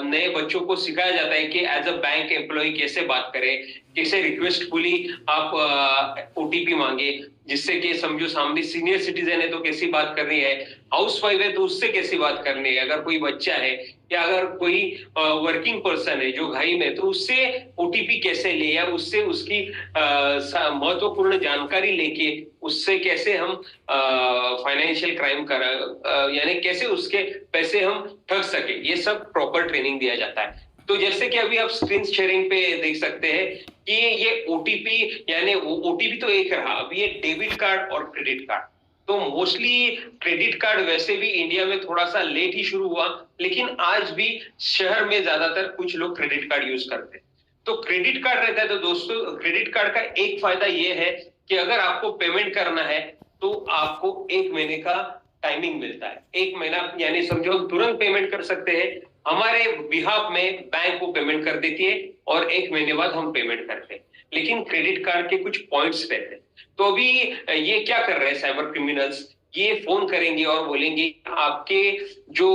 नए बच्चों को सिखाया जाता है कि एज अ बैंक एम्प्लॉय कैसे बात करें, कैसे रिक्वेस्टफुली आप ओटीपी मांगे, जिससे कि समझो सामने सीनियर सिटीजन है तो कैसी बात करनी है, हाउसवाइफ है तो उससे कैसी बात करनी है, अगर कोई बच्चा है या अगर कोई वर्किंग पर्सन है जो घर में, तो उससे ओटीपी कैसे ले या उससे उसकी महत्वपूर्ण जानकारी लेके उससे कैसे हम फाइनेंशियल क्राइम यानी कैसे उसके पैसे हम ठग सके, ये सब प्रॉपर ट्रेनिंग दिया जाता है। तो जैसे कि अभी आप स्क्रीन शेयरिंग पे देख सकते हैं कि ये ओटीपी, यानी ओटीपी तो एक रहा, अभी ये डेबिट कार्ड और क्रेडिट कार्ड। तो मोस्टली क्रेडिट कार्ड वैसे भी इंडिया में थोड़ा सा लेट ही शुरू हुआ, लेकिन आज भी शहर में ज्यादातर कुछ लोग क्रेडिट कार्ड यूज करते हैं। तो क्रेडिट कार्ड रहता है तो दोस्तों क्रेडिट कार्ड का एक फायदा ये है कि अगर आपको पेमेंट करना है तो आपको 1 महीने का टाइमिंग मिलता है। 1 महीना यानी समझो तुरंत पेमेंट कर सकते हैं, हमारे बिहाफ में बैंक को पेमेंट कर देती है और 1 महीने बाद हम पेमेंट करते हैं। लेकिन क्रेडिट कार्ड के कुछ पॉइंट्स रहते हैं। तो अभी ये क्या कर रहे हैं साइबर क्रिमिनल्स, ये फोन करेंगे और बोलेंगे आपके जो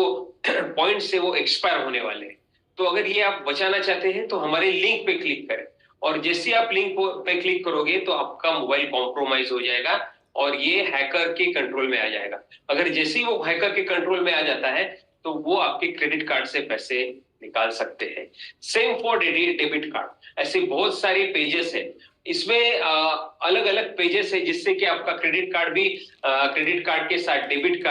पॉइंट्स है वो एक्सपायर होने वाले हैं, तो अगर ये आप बचाना चाहते हैं तो हमारे लिंक पे क्लिक करें, और जैसे आप लिंक पे क्लिक करोगे तो आपका मोबाइल कॉम्प्रोमाइज हो जाएगा और ये हैकर के कंट्रोल में आ जाएगा। अगर जैसे ही वो हैकर के कंट्रोल में आ जाता है तो वो आपके क्रेडिट कार्ड से पैसे निकाल सकते हैं। सेम फॉर डेबिट कार्ड, ऐसे बहुत सारे पेजेस है, इसमें अलग अलग पेजेस है जिससे कि आपका क्रेडिट कार्ड भी क्रेडिट कार्ड के साथ डेबिट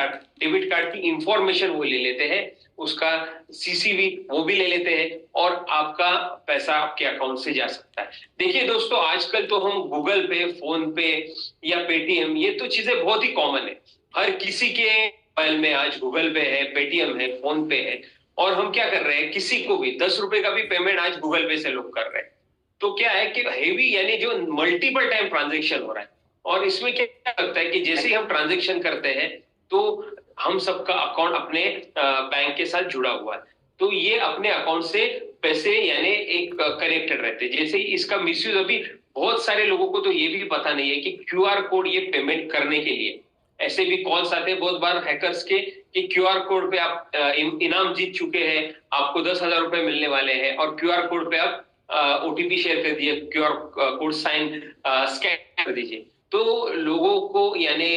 कार्ड की इंफॉर्मेशन वो ले लेते हैं, उसका सीसीवी वो भी ले लेते हैं और आपका पैसा आपके अकाउंट से जा सकता है। देखिए दोस्तों, आजकल तो हम गूगल पे, फोन पे या पेटीएम, ये तो चीजें बहुत ही कॉमन है, हर किसी के मोबाइल में आज गूगल पे है, पेटीएम है, फोन पे है। और हम क्या कर रहे हैं, किसी को भी 10 रुपए का भी पेमेंट आज गूगल पे से लोग कर रहे हैं। तो क्या है कि हेवी यानी जो मल्टीपल टाइम ट्रांजैक्शन हो रहा है, और इसमें क्या लगता है कि जैसे ही हम ट्रांजैक्शन करते हैं तो हम सबका अकाउंट अपने बैंक के साथ जुड़ा हुआ है, तो ये अपने अकाउंट से पैसे यानी एक कनेक्टेड रहते हैं। जैसे इसका मिसयूज अभी बहुत सारे लोगों को तो ये भी पता नहीं है कि क्यूआर कोड ये पेमेंट करने के लिए, ऐसे भी कॉल्स आते हैं बहुत बार हैकर्स के कि क्यूआर कोड पे आप इनाम जीत चुके हैं, आपको 10,000 रुपए मिलने वाले हैं, और क्यूआर कोड पे आप ओटीपी शेयर कर दिए, क्यूआर कोड साइन स्कैन कर दीजिए। तो लोगों को यानी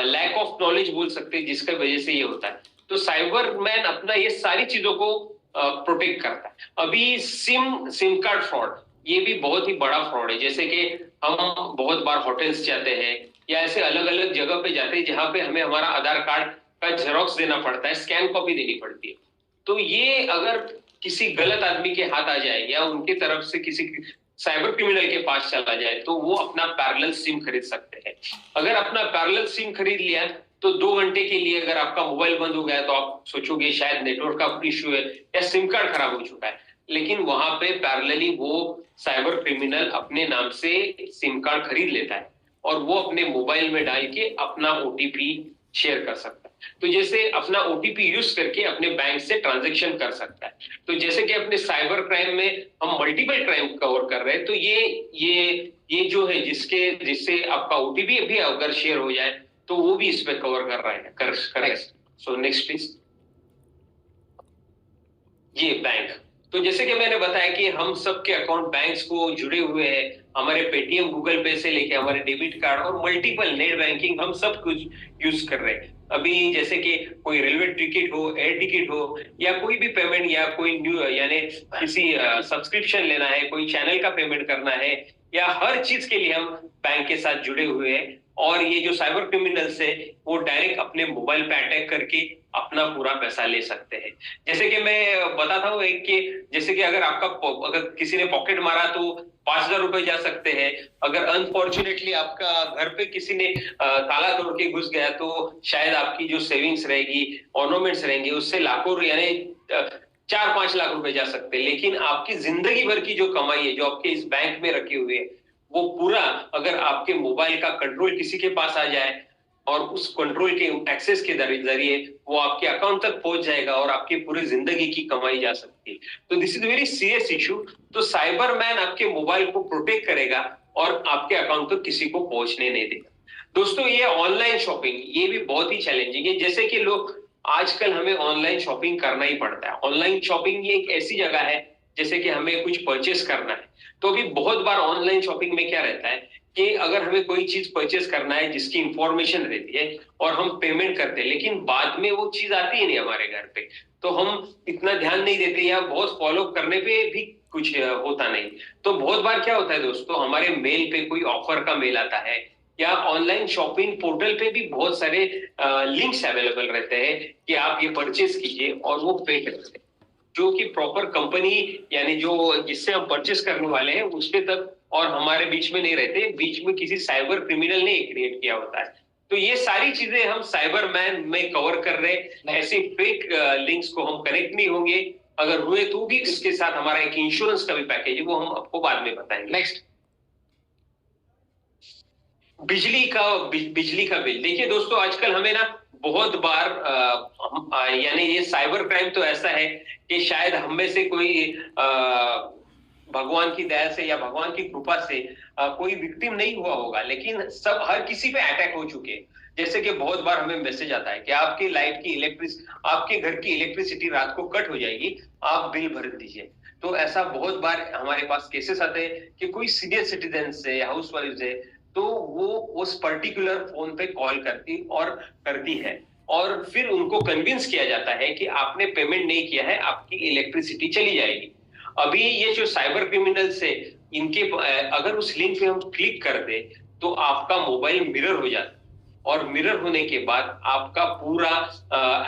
लैक ऑफ नॉलेज बोल सकते हैं जिसका वजह से ये होता है। तो साइबर मैन अपना ये सारी चीजों को प्रोटेक्ट करता है। अभी सिम कार्ड फ्रॉड, ये भी बहुत ही बड़ा फ्रॉड है। जैसे कि हम बहुत बार होटल्स जाते हैं या ऐसे अलग अलग जगह पे जाते हैं जहां पे हमें हमारा आधार कार्ड का जेरोक्स देना पड़ता है, स्कैन कॉपी देनी पड़ती है। तो ये अगर किसी गलत आदमी के हाथ आ जाए या उनकी तरफ से किसी साइबर क्रिमिनल के पास चला जाए तो वो अपना पैरेलल सिम खरीद सकते हैं। अगर अपना पैरेलल सिम खरीद लिया तो 2 घंटे के लिए अगर आपका मोबाइल बंद हो गया तो आप सोचोगे शायद नेटवर्क का इश्यू है या सिम कार्ड खराब हो चुका है, लेकिन वहां पे पैरेलली वो साइबर क्रिमिनल अपने नाम से सिम कार्ड खरीद लेता है और वो अपने मोबाइल में डाल के अपना ओटीपी शेयर कर सकता है। तो जैसे अपना ओटीपी यूज करके अपने बैंक से ट्रांजैक्शन कर सकता है। तो जैसे कि अपने साइबर क्राइम में हम मल्टीपल क्राइम कवर कर रहे हैं, तो ये जो है जिससे आपका ओटीपी भी अगर शेयर हो जाए तो वो भी इसमें कवर कर रहा है कर रहे हैं। सो नेक्स्ट प्लीज। ये बैंक, तो जैसे कि मैंने बताया कि हम सबके अकाउंट बैंक्स को जुड़े हुए हैं। हमारे पेटीएम, गूगल पे से लेके हमारे डेबिट कार्ड और मल्टीपल नेट बैंकिंग हम सब कुछ यूज कर रहे हैं। अभी जैसे कि कोई रेलवे टिकट हो, एयर टिकट हो या कोई भी पेमेंट या कोई न्यू यानी किसी सब्सक्रिप्शन लेना है, कोई चैनल का पेमेंट करना है या हर चीज के लिए हम बैंक के साथ जुड़े हुए हैं। और ये जो साइबर क्रिमिनल्स है वो डायरेक्ट अपने मोबाइल पे अटैक करके अपना पूरा पैसा ले सकते हैं। जैसे कि मैं बताता हूँ एक कि जैसे कि अगर किसी ने पॉकेट मारा तो 5,000 रुपए जा सकते हैं। अगर अनफॉर्चुनेटली आपका घर पे किसी ने ताला तोड़ के घुस गया तो शायद आपकी जो सेविंग्स रहेगी, ऑर्नामेंट्स रहेंगे, उससे लाखों यानी 4-5 लाख रुपए जा सकते हैं। लेकिन आपकी जिंदगी भर की जो कमाई है, जो आपके इस बैंक में रखी हुई है, वो पूरा अगर आपके मोबाइल का कंट्रोल किसी के पास आ जाए और उस कंट्रोल के एक्सेस के जरिए वो आपके अकाउंट तक पहुंच जाएगा और आपकी पूरी जिंदगी की कमाई जा सकती है। तो this is very serious issue. तो साइबर मैन आपके मोबाइल को प्रोटेक्ट करेगा और आपके अकाउंट तक किसी को पहुंचने नहीं देगा। दोस्तों, ये ऑनलाइन शॉपिंग ये भी बहुत ही चैलेंजिंग है। जैसे कि लोग आजकल हमें ऑनलाइन शॉपिंग करना ही पड़ता है। ऑनलाइन शॉपिंग ये एक ऐसी जगह है जैसे कि हमें कुछ परचेस करना है, तो अभी बहुत बार ऑनलाइन शॉपिंग में क्या रहता है कि अगर हमें कोई चीज परचेस करना है जिसकी इंफॉर्मेशन रहती है और हम पेमेंट करते हैं, लेकिन बाद में वो चीज आती ही नहीं हमारे घर पे, तो हम इतना ध्यान नहीं देते या बहुत फॉलो करने पे भी कुछ होता नहीं। तो बहुत बार क्या होता है दोस्तों, हमारे मेल पे कोई ऑफर का मेल आता है या ऑनलाइन शॉपिंग पोर्टल पे भी बहुत सारे लिंक्स अवेलेबल रहते हैं कि आप ये परचेस कीजिए और वो पे करते हैं, जो कि प्रॉपर कंपनी यानी जो जिससे हम परचेस करने वाले हैं उसके तक और हमारे बीच में नहीं रहते, बीच में किसी साइबर क्रिमिनल ने क्रिएट किया होता है। तो ये सारी चीजें हम साइबर मैन में कवर कर रहे हैं। ऐसे फेक लिंक्स को हम कनेक्ट नहीं होंगे, अगर हुए तो भी इसके साथ हमारा एक इंश्योरेंस का भी पैकेज है, वो हम आपको बाद में बताएंगे। नेक्स्ट, बिजली का बिल। देखिए दोस्तों, आजकल हमें ना बहुत बार यानी ये साइबर क्राइम तो ऐसा है कि शायद हम में से कोई भगवान की दया से या भगवान की कृपा से कोई विक्टिम नहीं हुआ होगा, लेकिन सब हर किसी पे अटैक हो चुके हैं। जैसे कि बहुत बार हमें मैसेज आता है कि आपकी आपके घर की इलेक्ट्रिसिटी रात को कट हो जाएगी, आप बिल भर दीजिए। तो ऐसा बहुत बार हमारे पास केसेस आते हैं कि कोई सीनियर सिटीजन है, हाउस वाइफ है, तो वो उस पर्टिकुलर फोन पे कॉल करती है और फिर उनको कन्विंस किया जाता है कि आपने पेमेंट नहीं किया है, आपकी इलेक्ट्रिसिटी चली जाएगी। अभी ये जो साइबर क्रिमिनल्स है, इनके अगर उस लिंक पे हम क्लिक कर दे तो आपका मोबाइल मिरर हो जाता है और मिरर होने के बाद आपका पूरा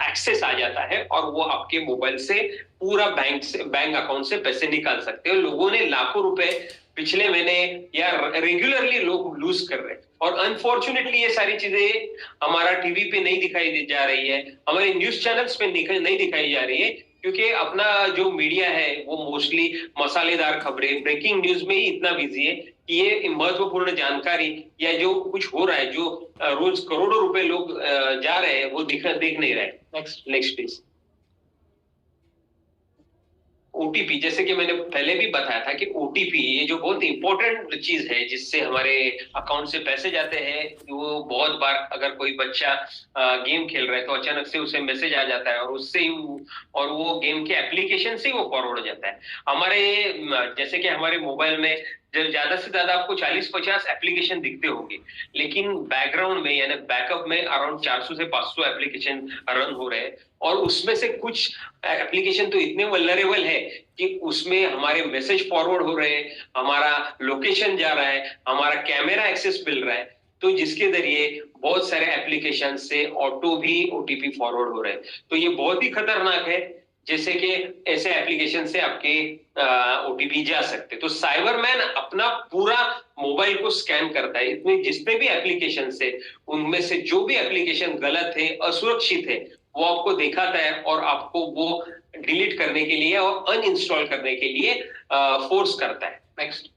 एक्सेस आ जाता है और वो आपके मोबाइल से पूरा बैंक अकाउंट से पैसे निकाल सकते हैं। लोगों ने लाखों रुपए पिछले महीने या रेगुलरली लोग लूज कर रहे हैं और अनफॉर्चुनेटली ये सारी चीजें हमारा टीवी पे नहीं दिखाई जा रही है, हमारे न्यूज चैनल्स पे नहीं दिखाई जा रही है, क्योंकि अपना जो मीडिया है वो मोस्टली मसालेदार खबरें, ब्रेकिंग न्यूज में ही इतना बिजी है कि ये महत्वपूर्ण जानकारी या जो कुछ हो रहा है, जो रोज करोड़ों रुपए लोग जा रहे हैं, वो देख नहीं रहे। Next please. ओटीपी, जैसे कि मैंने पहले भी बताया था कि ओटीपी ये जो बहुत इंपॉर्टेंट चीज है जिससे हमारे अकाउंट से पैसे जाते हैं। वो बहुत बार अगर कोई बच्चा गेम खेल रहा है तो अचानक से उसे मैसेज आ जाता है और वो गेम के एप्लीकेशन से वो फॉरवर्ड हो जाता है। जैसे कि हमारे मोबाइल में जब ज्यादा से ज्यादा आपको 40-50 एप्लीकेशन दिखते होंगे, लेकिन बैकग्राउंड में यानी बैकअप में अराउंड 400 से 500 एप्लीकेशन रन हो रहे हैं, और उसमें से कुछ एप्लीकेशन तो इतने वल्नरेबल है कि उसमें हमारे मैसेज फॉरवर्ड हो रहे हैं, हमारा लोकेशन जा रहा है, हमारा कैमरा एक्सेस मिल रहा है, तो जिसके जरिए बहुत सारे एप्लीकेशन से ऑटो भी ओटीपी फॉरवर्ड हो रहे हैं। तो ये बहुत ही खतरनाक है, जैसे कि ऐसे एप्लीकेशन से आपके ओटीपी जा सकते। तो साइबरमैन अपना पूरा मोबाइल को स्कैन करता है, इसमें जितने भी एप्लीकेशन है उनमें से जो भी एप्लीकेशन गलत है, असुरक्षित है, वो आपको दिखाता है और आपको वो डिलीट करने के लिए और अनइंस्टॉल करने के लिए फोर्स करता है। नेक्स्ट,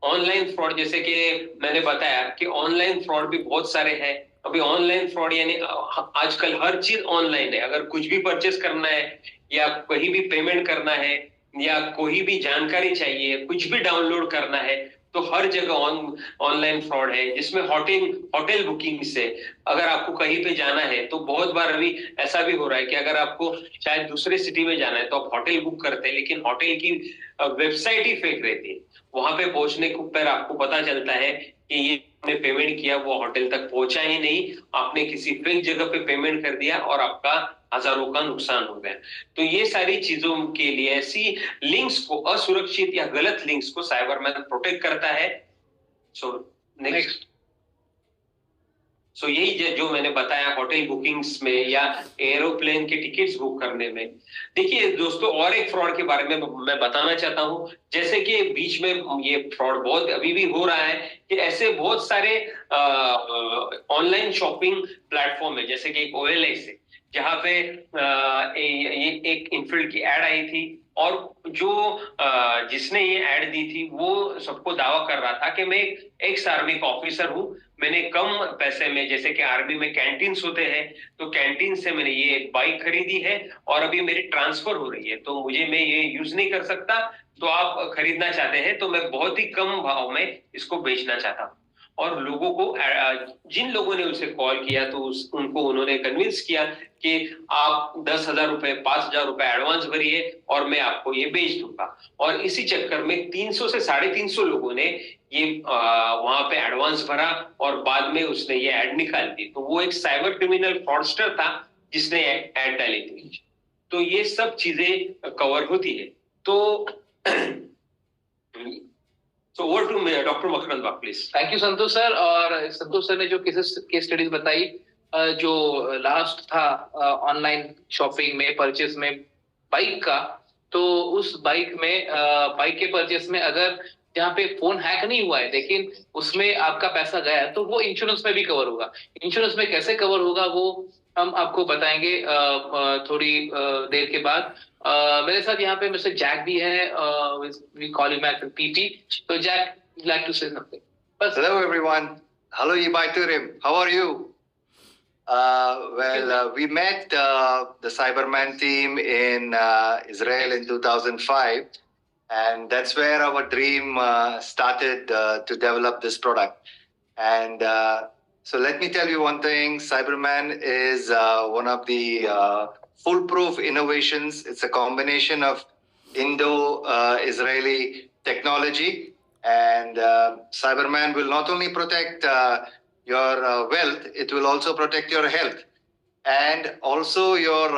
ऑनलाइन फ्रॉड, जैसे कि मैंने बताया कि ऑनलाइन फ्रॉड भी बहुत सारे हैं। अभी ऑनलाइन फ्रॉड यानी आजकल हर चीज ऑनलाइन है। अगर कुछ भी परचेस करना है या कहीं भी पेमेंट करना है या कोई भी जानकारी चाहिए, कुछ भी डाउनलोड करना है, तो हर जगह ऑनलाइन फ्रॉड है, जिसमें होटल बुकिंग से अगर आपको कहीं पे जाना है तो बहुत बार अभी ऐसा भी हो रहा है कि अगर आपको शायद दूसरे सिटी में जाना है तो आप होटल बुक करते हैं, लेकिन होटल की वेबसाइट ही फेक रहती है। वहां पे पहुंचने पर आपको पता चलता है कि ये आपने पेमेंट किया वो होटल तक पहुंचा ही नहीं, आपने किसी फेक जगह पे पेमेंट कर दिया और आपका हजारों का नुकसान हो गया। तो ये सारी चीजों के लिए ऐसी लिंक्स को, असुरक्षित या गलत लिंक्स को साइबरमैन प्रोटेक्ट करता है। सो नेक्स्ट, यही जो मैंने बताया होटल बुकिंग्स में या एरोप्लेन के टिकट्स बुक करने में। देखिए दोस्तों, और एक फ्रॉड के बारे में मैं बताना चाहता हूं। जैसे कि बीच में ये फ्रॉड बहुत अभी भी हो रहा है कि ऐसे बहुत सारे ऑनलाइन शॉपिंग प्लेटफॉर्म है, जैसे कि एक OLX है, जहां पे ये एक इनफील्ड की एड आई थी, और जो जिसने ये एड दी थी वो सबको दावा कर रहा था कि मैं एक्स आर्मी का ऑफिसर हूं, मैंने कम पैसे में, जैसे कि आर्मी में कैंटीन्स होते हैं, तो कैंटीन से मैंने ये एक बाइक खरीदी है और अभी मेरी ट्रांसफर हो रही है, तो मैं ये यूज नहीं कर सकता, तो आप खरीदना चाहते हैं तो मैं बहुत ही कम भाव में इसको बेचना चाहता हूँ। और लोगों को, जिन लोगों ने उसे कॉल किया तो उनको उन्होंने कन्विंस किया कि आप 10,000 रुपए, 5,000 रुपए एडवांस भरिए और मैं आपको ये बेच दूंगा। और इसी चक्कर में 300 से 350 लोगों ने ये वहां पे एडवांस भरा और बाद में उसने ये एड निकाल दी। तो वो एक साइबर क्रिमिनल फ्रॉडस्टर था जिसने एड डाली थी। तो ये सब चीजें कवर होती है। तो ओवर टू डॉक्टर मकरंद वाग please. Thank you Santosh sir. और संतोष सर ने जो केस स्टडीज बताई, जो लास्ट था ऑनलाइन शॉपिंग में परचेस में बाइक का, तो उस बाइक के परचेस में अगर जहाँ पे फोन हैक नहीं हुआ है लेकिन उसमें आपका पैसा गया, तो वो इंश्योरेंस में भी कवर होगा। इंश्योरेंस में कैसे कवर होगा वो हम आपको बताएंगे थोड़ी देर के बाद। मेरे साथ यहाँ पे मिस्टर जैक भी है, we call him at PP. तो Jack, like to say something. Hello everyone. Hello Ibai Turim. How are you? We met the Cyberman team in Israel in 2005, and that's where our dream started to develop this product. And so let me tell you one thing, Cyberman is one of the foolproof innovations. It's a combination of Indo-Israeli technology. And Cyberman will not only protect your wealth, it will also protect your health and also your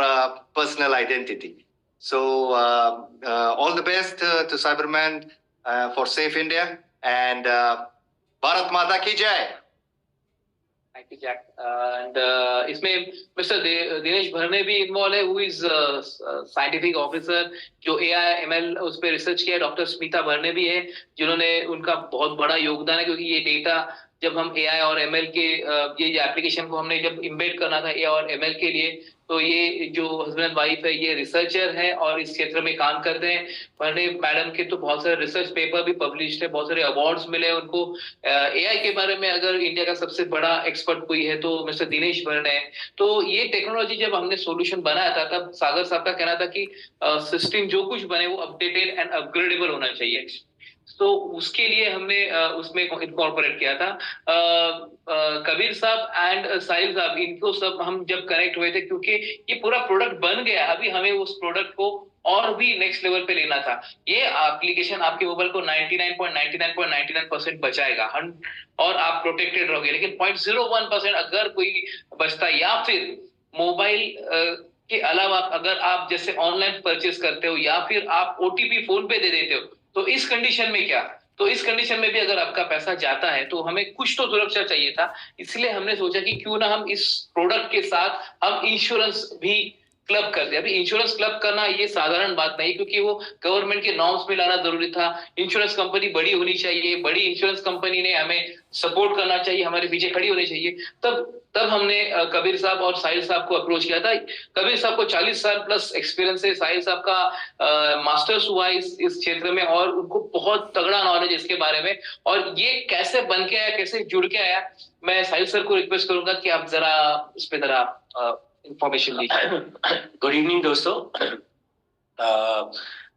personal identity. So all the best to Cyberman for Safe India, and Bharat Mata ki Jai. Thank you, Jack. And इसमें mister Dinesh भरने भी involve है, who is scientific officer जो AI ML उस पर research किया। Doctor Smita भरने भी है जिन्होंने, उनका बहुत बड़ा योगदान है, क्योंकि ये डेटा जब हम AI और ML के ये एप्लीकेशन को हमने जब इम्बेड करना था AI और ML के लिए, तो ये जो हस्बैंड वाइफ है ये रिसर्चर है और इस क्षेत्र में काम करते हैं। भरने मैडम के तो बहुत सारे रिसर्च पेपर भी पब्लिश्ड है, बहुत सारे अवार्ड्स मिले उनको। AI के बारे में अगर इंडिया का सबसे बड़ा एक्सपर्ट कोई है तो मिस्टर दिनेश भरने है। तो ये टेक्नोलॉजी जब हमने सॉल्यूशन बनाया था तब सागर साहब का कहना था कि सिस्टम जो कुछ बने वो अपडेटेड एंड अपग्रेडेबल होना चाहिए। तो उसके लिए हमने उसमें इनकॉर्पोरेट किया था। कबीर साहब एंड साहिल साहब, इनको सब हम जब कनेक्ट हुए थे, क्योंकि ये पूरा प्रोडक्ट बन गया, अभी हमें उस प्रोडक्ट को और भी नेक्स्ट लेवल पे लेना था, ये एप्लीकेशन आपके मोबाइल को 99.99% बचाएगा और आप प्रोटेक्टेड रहोगे। लेकिन 0.01% अगर कोई बचता है, या फिर मोबाइल के अलावा अगर आप जैसे ऑनलाइन परचेस करते हो या फिर आप ओटीपी फोन पे दे देते हो, तो इस कंडीशन में क्या, तो इस कंडीशन में भी अगर आपका पैसा जाता है तो हमें कुछ तो सुरक्षा चाहिए था। इसलिए हमने सोचा कि क्यों ना हम इस प्रोडक्ट के साथ हम इंश्योरेंस भी क्लब करते हैं। अभी इंश्योरेंस क्लब करना ये साधारण बात नहीं, क्योंकि वो गवर्नमेंट के नॉर्म्स में लाना जरूरी था। इंश्योरेंस कंपनी बड़ी होनी चाहिए, बड़ी इंश्योरेंस कंपनी ने हमें सपोर्ट करना चाहिए, हमारे पीछे खड़ी होनी चाहिए। तब हमने कबीर साहब और साहिल साहब को अप्रोच किया था। कबीर साहब को 40 साल प्लस एक्सपीरियंस है, साहिल साहब का मास्टर्स हुआ इस क्षेत्र में और उनको बहुत तगड़ा नॉलेज इसके बारे में। और ये कैसे बन के आया, कैसे जुड़ के आया, मैं साहिल सर को रिक्वेस्ट करूंगा कि आप जरा इस पे जरा इंफॉर्मेशन दीजिए। गुड इवनिंग दोस्तों,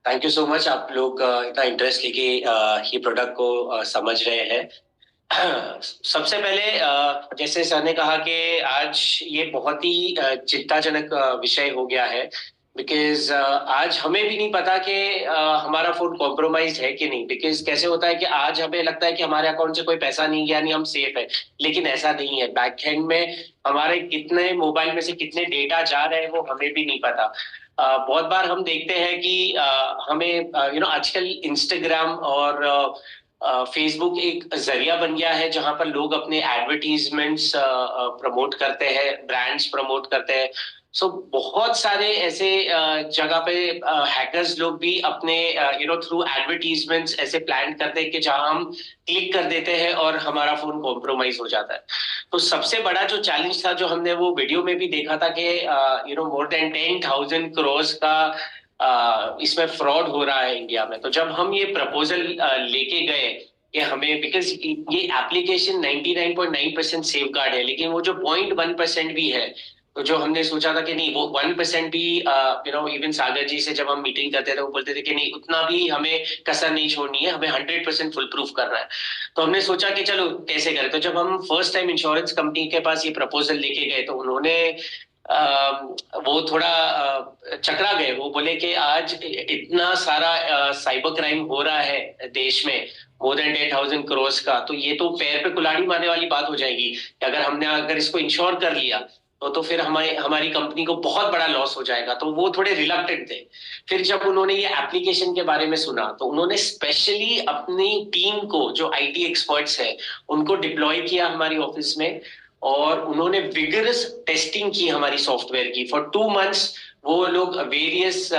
थैंक यू सो मच, आप लोग इतना इंटरेस्ट लेके ये प्रोडक्ट को समझ रहे हैं। सबसे पहले जैसे सर ने कहा कि आज ये बहुत ही चिंताजनक विषय हो गया है, बिकॉज आज हमें भी नहीं पता कि हमारा फोन कॉम्प्रोमाइज है कि नहीं। बिकॉज कैसे होता है कि आज हमें लगता है कि हमारे अकाउंट से कोई पैसा नहीं गया, नहीं हम सेफ है, लेकिन ऐसा नहीं है। बैक हैंड में हमारे कितने मोबाइल में से कितने डेटा जा रहे हैं वो हमें भी नहीं पता। बहुत बार हम देखते हैं कि हमें आजकल इंस्टाग्राम और फेसबुक एक जरिया बन गया है जहां पर लोग अपने एडवर्टीजमेंट्स प्रमोट करते हैं, ब्रांड्स प्रमोट करते हैं। सो बहुत सारे ऐसे जगह पे हैकर्स लोग भी अपने थ्रू एडवर्टीजमेंट्स ऐसे प्लान करते हैं कि जहां हम क्लिक कर देते हैं और हमारा फोन कॉम्प्रोमाइज हो जाता है। तो सबसे बड़ा जो चैलेंज था, जो हमने वो वीडियो में भी देखा था कि मोर देन 10,000 करोड़ का इसमें फ्रॉड हो रहा है इंडिया में। तो जब हम ये प्रपोजल लेके गए कि हमें, बिकॉज ये एप्लीकेशन 99.9% सेफ गार्ड है, लेकिन वो जो 0.1% भी है, तो जो हमने सोचा था कि नहीं, वो 1% भी इवन सागर जी से जब हम मीटिंग करते थे वो बोलते थे कि नहीं, उतना भी हमें कसर नहीं छोड़नी है, हमें 100% फुल प्रूफ करना है। तो हमने सोचा कि चलो कैसे करें। तो जब हम फर्स्ट टाइम इंश्योरेंस कंपनी के पास ये प्रपोजल लेके गए तो उन्होंने वो थोड़ा चकरा गए। वो बोले कि आज इतना सारा साइबर क्राइम हो रहा है देश में, मोर देन 10,000 करोड़ का, तो ये तो पैर पे कुल्हाड़ी मारने वाली बात हो जाएगी कि अगर इसको इंश्योर कर लिया तो फिर हमारी कंपनी को बहुत बड़ा लॉस हो जाएगा। तो वो थोड़े रिलक्टेंट थे। फिर जब उन्होंने ये एप्लीकेशन के बारे में सुना तो उन्होंने स्पेशली अपनी टीम को, जो आईटी एक्सपर्ट्स है, उनको डिप्लॉय किया हमारी ऑफिस में और उन्होंने विगरस टेस्टिंग की हमारी सॉफ्टवेयर की। फॉर 2 months वो लोग वेरियस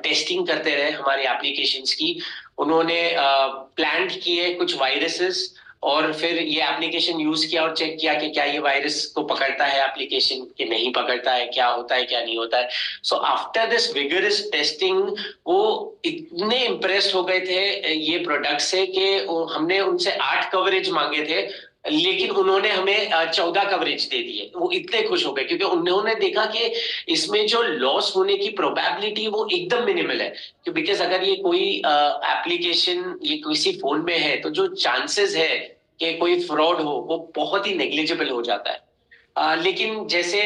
टेस्टिंग करते रहे हमारे एप्लीकेशंस की। उन्होंने प्लान किए कुछ वायरसेस और फिर ये एप्लीकेशन यूज किया और चेक किया कि क्या ये वायरस को पकड़ता है एप्लीकेशन कि नहीं पकड़ता है, क्या होता है क्या नहीं होता है। So after this vigorous testing वो इतने इम्प्रेस्ड हो गए थे ये प्रोडक्ट से कि हमने उनसे 8 कवरेज मांगे थे, लेकिन उन्होंने हमें 14 कवरेज दे दिए। वो इतने खुश हो गए क्योंकि उन्होंने देखा कि इसमें जो लॉस होने की प्रोबेबिलिटी वो एकदम मिनिमल है। बिकॉज अगर ये कोई एप्लीकेशन ये किसी फोन में है तो जो चांसेस है कि कोई फ्रॉड हो वो बहुत ही नेग्लिजिबल हो जाता है। लेकिन जैसे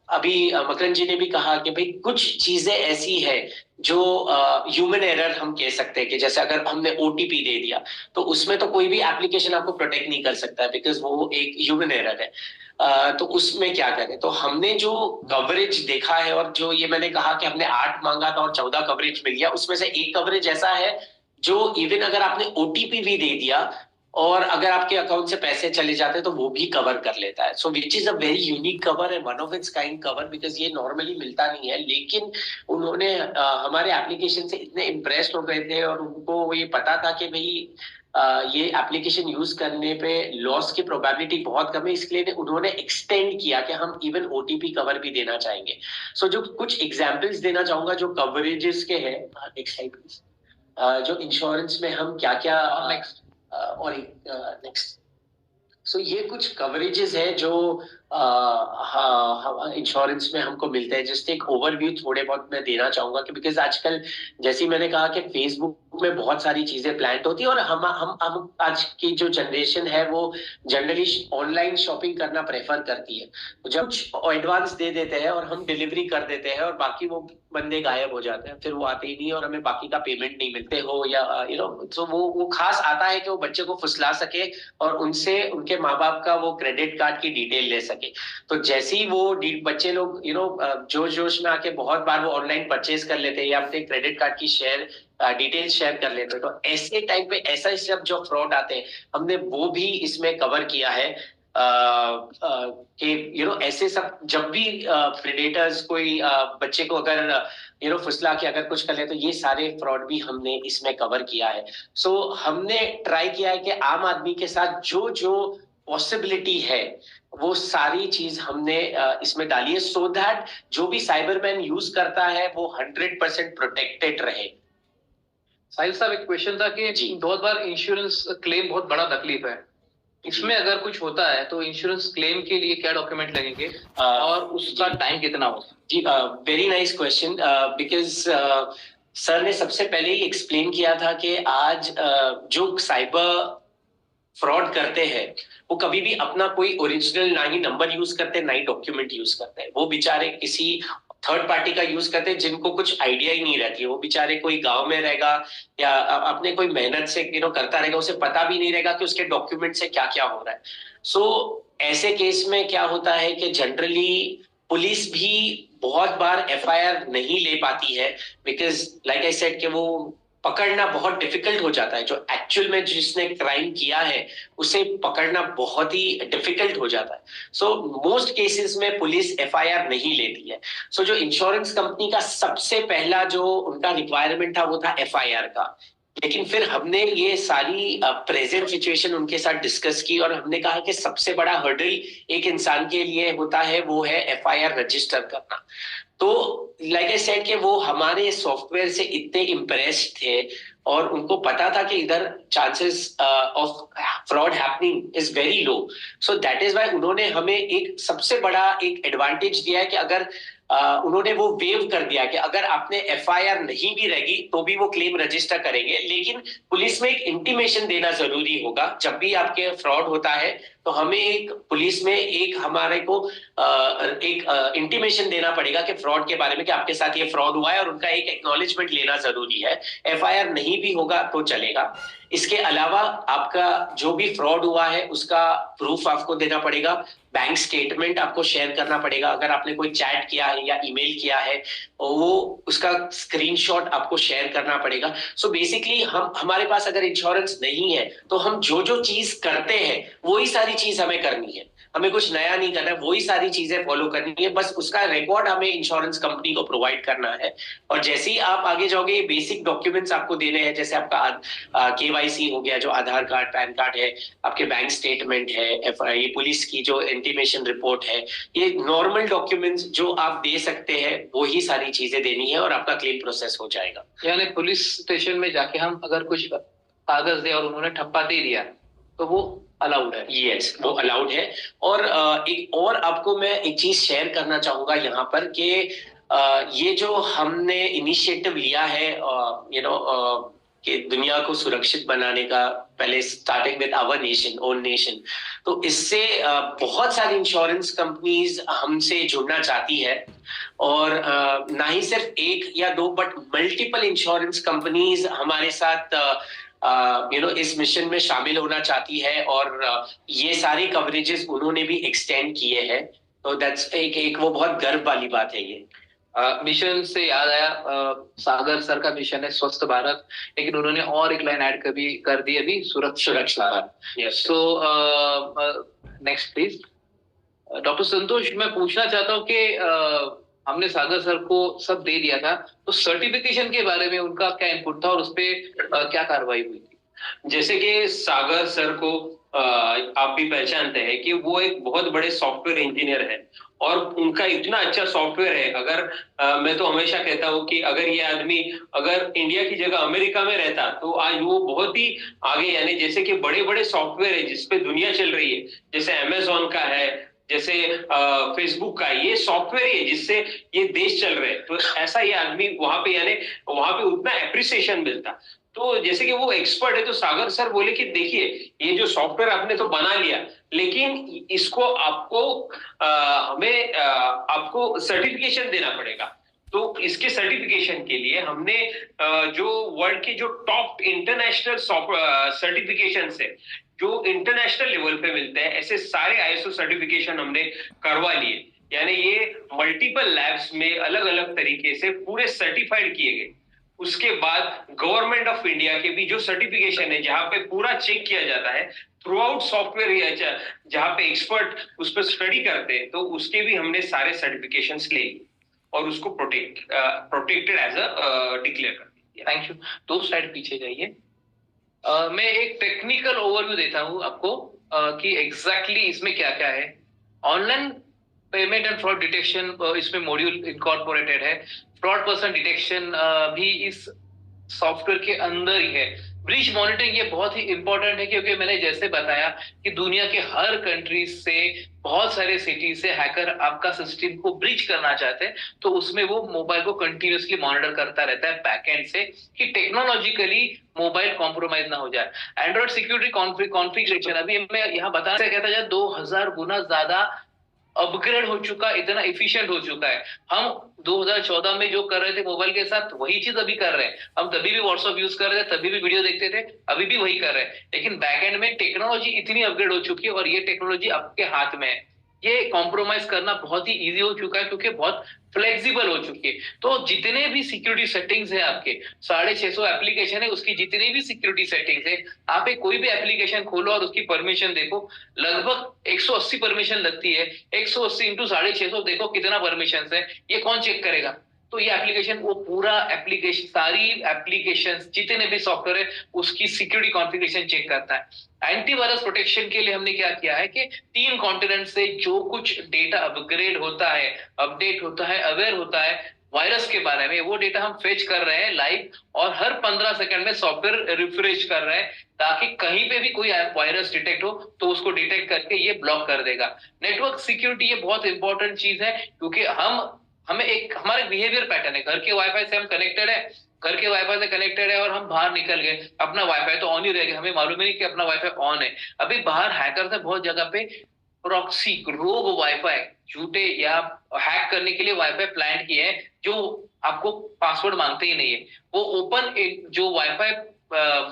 अभी मकरन जी ने भी कहा कि भाई कुछ चीजें ऐसी है जो ह्यूमन एरर हम कह सकते हैं कि जैसे अगर हमने ओटीपी दे दिया तो उसमें तो कोई भी एप्लीकेशन आपको प्रोटेक्ट नहीं कर सकता है, बिकॉज वो एक ह्यूमन एरर है। तो उसमें क्या करें। तो हमने जो कवरेज देखा है और जो ये मैंने कहा कि हमने 8 मांगा था और 14 कवरेज मिल गया, उसमें से एक कवरेज ऐसा है जो इवन अगर आपने ओटीपी भी दे दिया और अगर आपके अकाउंट से पैसे चले जाते हैं तो वो भी कवर कर लेता है। So which is a very unique cover and one of its kind cover, because ये नॉर्मली मिलता नहीं है। लेकिन उन्होंने हमारे एप्लीकेशन से इतने इम्प्रेस्ड हो गए थे और उनको ये पता था कि भाई ये एप्लीकेशन यूज करने पे लॉस की प्रोबेबिलिटी बहुत कम है, इसलिए उन्होंने एक्सटेंड किया कि हम इवन ओटीपी कवर भी देना चाहेंगे। सो जो कुछ एग्जाम्पल्स देना चाहूंगा जो कवरेजेस के हैं, नेक्स्ट स्लाइड प्लीज, जो इंश्योरेंस में हम क्या क्या नेक्स्ट। सो ये कुछ कवरेजेस है जो हाँ, इंश्योरेंस में हमको मिलते हैं। जस्ट एक ओवरव्यू थोड़े बहुत मैं देना चाहूंगा कि बिकॉज आजकल जैसे ही मैंने कहा कि फेसबुक में बहुत सारी चीजें प्लान्ड होती है, और हम आज की जो जनरेशन है वो जनरली ऑनलाइन शॉपिंग करना प्रेफर करती है। तो जब कुछ एडवांस दे देते हैं और हम डिलीवरी कर देते हैं और बाकी वो बंदे गायब हो जाते हैं, फिर वो आते ही नहीं और हमें बाकी का पेमेंट नहीं मिलते हो, या तो वो खास आता है कि वो बच्चे को फुसला सके और उनसे उनके माँ बाप का वो क्रेडिट कार्ड की डिटेल ले सके। तो जैसे ही वो बच्चे लोग जोश जोश में आके बहुत बार वो ऑनलाइन परचेज कर लेते हैं या अपने क्रेडिट कार्ड की डिटेल शेयर कर लेते हैं, तो ऐसे टाइम पे ऐसा सब जो फ्रॉड आते हैं हमने वो भी इसमें कवर किया है। कि ऐसे सब जब भी प्रेडेटर्स कोई बच्चे को अगर फुसला के अगर कुछ कर ले, तो ये सारे फ्रॉड भी हमने इसमें कवर किया है। सो हमने ट्राई किया है कि आम आदमी के साथ जो जो पॉसिबिलिटी है वो सारी चीज हमने इसमें डाली है, सो दैट जो भी साइबरमैन यूज करता है वो 100% प्रोटेक्टेड रहे। साहिल साहब, एक क्वेश्चन था कि जी। बहुत बार इंश्योरेंस क्लेम बहुत बड़ा तकलीफ है, इसमें अगर कुछ होता है तो इंश्योरेंस क्लेम के लिए क्या डॉक्यूमेंट लगेंगे और उसका टाइम कितना होगा? जी, very nice question, because sir ने सबसे पहले ही एक्सप्लेन किया था कि आज जो साइबर फ्रॉड करते हैं वो कभी भी अपना कोई ओरिजिनल ना ही नंबर यूज करते हैं ना ही डॉक्यूमेंट यूज करते हैं। वो बेचारे किसी थर्ड पार्टी का यूज करते हैं जिनको कुछ आइडिया ही नहीं रहती है। वो बेचारे कोई गांव में रहेगा या अपने कोई मेहनत से करता रहेगा, उसे पता भी नहीं रहेगा कि उसके डॉक्यूमेंट से क्या क्या हो रहा है। सो ऐसे केस में क्या होता है कि जनरली पुलिस भी बहुत बार एफआईआर नहीं ले पाती है, बिकॉज लाइक आई सेड कि वो पकड़ना बहुत डिफिकल्ट हो जाता है। जो एक्चुअल में जिसने क्राइम किया है उसे पकड़ना बहुत ही डिफिकल्ट हो जाता है। सो मोस्ट केसेस में पुलिस एफआईआर नहीं लेती है। सो जो इंश्योरेंस कंपनी का सबसे पहला जो उनका रिक्वायरमेंट था वो था एफआईआर का। लेकिन फिर हमने ये सारी प्रेजेंट सिचुएशन उनके साथ डिस्कस की और हमने कहा कि सबसे बड़ा हर्डल एक इंसान के लिए होता है वो है एफआईआर रजिस्टर करना। तो लाइक आई सेड कि वो हमारे सॉफ्टवेयर से इतने इम्प्रेस्ड थे और उनको पता था कि इधर chances of fraud happening is very low. So that is why उन्होंने हमें एक सबसे बड़ा एक एडवांटेज दिया है कि अगर उन्होंने वो वेव कर दिया कि अगर आपने एफआईआर नहीं भी रहेगी तो भी वो क्लेम रजिस्टर करेंगे, लेकिन पुलिस में एक इंटीमेशन देना जरूरी होगा। जब भी आपके फ्रॉड होता है तो हमें एक पुलिस में एक हमारे को एक इंटीमेशन देना पड़ेगा कि फ्रॉड के बारे में कि आपके साथ ये फ्रॉड हुआ है, और उनका एक एक्नॉलेजमेंट लेना जरूरी है। एफआईआर नहीं भी होगा तो चलेगा। इसके अलावा आपका जो भी फ्रॉड हुआ है उसका प्रूफ आपको देना पड़ेगा। बैंक स्टेटमेंट आपको शेयर करना पड़ेगा। अगर आपने कोई चैट किया है या ईमेल किया है वो उसका स्क्रीनशॉट आपको शेयर करना पड़ेगा। सो बेसिकली हमारे पास अगर इंश्योरेंस नहीं है तो हम जो जो चीज करते हैं वही सारी चीज हमें करनी है। हमें कुछ नया नहीं करना है, वही सारी चीजें फॉलो करनी है। बस उसका रिकॉर्ड हमें इंश्योरेंस कंपनी को प्रोवाइड करना है। और जैसे ही आप आगे जाओगे ये बेसिक डॉक्यूमेंट्स आपको देने हैं, जैसे आपका केवाईसी हो गया, जो आधार कार्ड पैन कार्ड है, आपके बैंक स्टेटमेंट है, ये पुलिस की जो इंटीमेशन रिपोर्ट है, ये नॉर्मल डॉक्यूमेंट्स जो आप दे सकते हैं वही सारी चीजें देनी है और आपका क्लेम प्रोसेस हो जाएगा। यानी पुलिस स्टेशन में जाके हम अगर कुछ कागज दे और उन्होंने ठप्पा दे दिया तो वो अलाउड है? यस, वो अलाउड है। और एक और आपको मैं एक चीज शेयर करना चाहूंगा यहाँ पर कि ये जो हमने इनिशिएटिव लिया है कि दुनिया को सुरक्षित बनाने का, पहले starting with our nation, own nation, तो इससे बहुत सारी इंश्योरेंस कंपनीज हमसे जुड़ना चाहती है। और ना ही सिर्फ एक या दो बट मल्टीपल इंश्योरेंस कंपनीज हमारे साथ इस मिशन में शामिल होना चाहती है और ये सारी कवरेजेस उन्होंने भी एक्सटेंड किए हैं। तो दैट्स एक वो बहुत गर्व वाली बात है ये। मिशन से याद आया, सागर सर का मिशन है स्वस्थ भारत, लेकिन उन्होंने और एक लाइन ऐड कर दी अभी, सुरक्षित Bharat. So next please. Doctor Santosh, मैं पूछना चाहता हूँ कि हमने सागर सर को सब दे दिया था, तो सर्टिफिकेशन के बारे में उनका क्या इनपुट था और उस पर क्या कार्रवाई हुई थी? जैसे कि सागर सर को आप भी पहचानते हैं कि वो एक बहुत बड़े सॉफ्टवेयर इंजीनियर है और उनका इतना अच्छा सॉफ्टवेयर है। अगर मैं तो हमेशा कहता हूँ कि अगर ये आदमी अगर इंडिया की जगह अमेरिका में रहता तो आज वो बहुत ही आगे, यानी जैसे कि बड़े बड़े सॉफ्टवेयर है जिसपे दुनिया चल रही है, जैसे अमेजोन का है, जैसे फेसबुक का ये सॉफ्टवेयर है जिससे ये देश चल रहे हैं, तो ऐसा ये आदमी वहां पे, यानी वहां पे उतना एप्रिसिएशन मिलता। तो जैसे कि वो एक्सपर्ट है, तो सागर सर बोले कि देखिए ये जो सॉफ्टवेयर आपने तो बना लिया, लेकिन इसको आपको हमें आपको सर्टिफिकेशन देना पड़ेगा। तो इसके सर्टिफिकेशन के लिए हमने जो वर्ल्ड के जो टॉप इंटरनेशनल सर्टिफिकेशन है, जो इंटरनेशनल लेवल पे मिलते हैं, ऐसे सारे आईएसओ सर्टिफिकेशन हमने करवा लिए। यानी ये मल्टीपल लैब्स में अलग अलग तरीके से पूरे सर्टिफाइड किए गए। उसके बाद गवर्नमेंट ऑफ इंडिया के भी जो सर्टिफिकेशन है, जहां पे पूरा चेक किया जाता है थ्रू आउट सॉफ्टवेयर, जहां पे एक्सपर्ट उस पर स्टडी करते हैं, तो उसके भी हमने सारे सर्टिफिकेशंस ले लिए और उसको प्रोटेक्टेड एज अ डिक्लेयर कर दिया। Thank you. 2 स्लाइड पीछे जाइए। मैं एक टेक्निकल ओवरव्यू देता हूं आपको कि एग्जैक्टली इसमें क्या क्या है। Online payment and fraud detection इसमें मॉड्यूल इनकॉर्पोरेटेड है। फ्रॉड पर्सन डिटेक्शन भी इस सॉफ्टवेयर के अंदर ही है। ब्रीच मॉनिटरिंग ये बहुत ही इंपॉर्टेंट है, क्योंकि मैंने जैसे बताया कि दुनिया के हर कंट्री से, बहुत सारे सिटी से हैकर आपका सिस्टम को ब्रीच करना चाहते हैं, तो उसमें वो मोबाइल को कंटिन्यूअसली मॉनिटर करता रहता है बैकएंड से कि टेक्नोलॉजिकली मोबाइल कॉम्प्रोमाइज ना हो जाए। एंड्रॉइड सिक्योरिटी कॉन्फ़िगरेशन अभी मैं यहाँ बताना कहता जाए 2000 गुना ज्यादा अपग्रेड हो चुका, इतना एफिशिएंट हो चुका है। हम 2014 में जो कर रहे थे मोबाइल के साथ, वही चीज अभी कर रहे हैं। हम तभी भी व्हाट्सएप यूज कर रहे थे, तभी भी वीडियो देखते थे, अभी भी वही कर रहे हैं। लेकिन बैकएंड में टेक्नोलॉजी इतनी अपग्रेड हो चुकी है और ये टेक्नोलॉजी आपके हाथ में है। ये कॉम्प्रोमाइज करना बहुत ही इजी हो चुका है, क्योंकि बहुत फ्लेक्सिबल हो चुकी है। तो जितने भी सिक्योरिटी सेटिंग्स है आपके 650 एप्लीकेशन है, उसकी जितनी भी सिक्योरिटी सेटिंग्स है, आप एक कोई भी एप्लीकेशन खोलो और उसकी परमिशन देखो, लगभग 180 परमिशन लगती है। 180 इंटू 650 देखो कितना परमिशन है, ये कौन चेक करेगा? तो ये एप्लीकेशन, वो पूरा एप्लीकेशन, सारी एप्लीकेशन जितने भी सॉफ्टवेयर है उसकी सिक्योरिटी कॉन्फ़िगरेशन चेक करता है। एंटीवायरस प्रोटेक्शन के लिए हमने क्या किया है कि 3 कॉन्टिनेंट से जो कुछ डेटा अपग्रेड होता है, अपडेट होता है, अवेयर होता है वायरस के बारे में, वो डेटा हम फेच कर रहे हैं लाइव, और हर 15 सेकंड में सॉफ्टवेयर रिफ्रेश कर रहे हैं, ताकि कहीं पे भी कोई वायरस डिटेक्ट हो तो उसको डिटेक्ट करके ये ब्लॉक कर देगा। नेटवर्क सिक्योरिटी ये बहुत इंपॉर्टेंट चीज है, क्योंकि हमें एक हमारे बिहेवियर पैटर्न है। घर के वाईफाई से हम कनेक्टेड है, घर के वाईफाई से कनेक्टेड है, और हम बाहर निकल गए, अपना वाईफाई तो ऑन ही रह गया, हमें मालूम ही नहीं कि अपना वाईफाई ऑन है। अभी बाहर हैकर्स ने बहुत जगह पे प्रॉक्सी, रोग वाईफाई, झूठे या हैक करने के लिए वाईफाई प्लान किए हैं, जो आपको पासवर्ड मांगते ही नहीं है। वो ओपन जो वाईफाई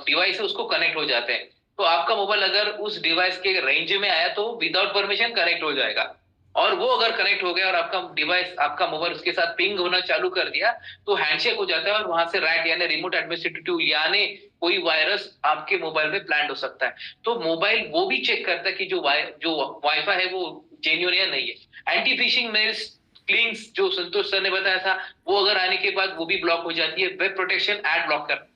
डिवाइस है उसको कनेक्ट हो जाते हैं। तो आपका मोबाइल अगर उस डिवाइस के रेंज में आया तो विदाउट परमिशन कनेक्ट हो जाएगा, और वो अगर कनेक्ट हो गया और आपका डिवाइस, आपका मोबाइल उसके साथ पिंग होना चालू कर दिया, तो हैंडशेक हो जाता है, और वहां से रैट यानी रिमोट एडमिनिस्ट्रेटिव यानी कोई वायरस आपके मोबाइल में प्लांट हो सकता है। तो मोबाइल वो भी चेक करता है कि जो वाईफाई है वो जेन्युइन या नहीं है। एंटी फिशिंग मेल्स, क्लिंग्स जो संतोष सर ने बताया था, वो अगर आने के बाद वो भी ब्लॉक हो जाती है। वेब प्रोटेक्शन, एड ब्लॉकर,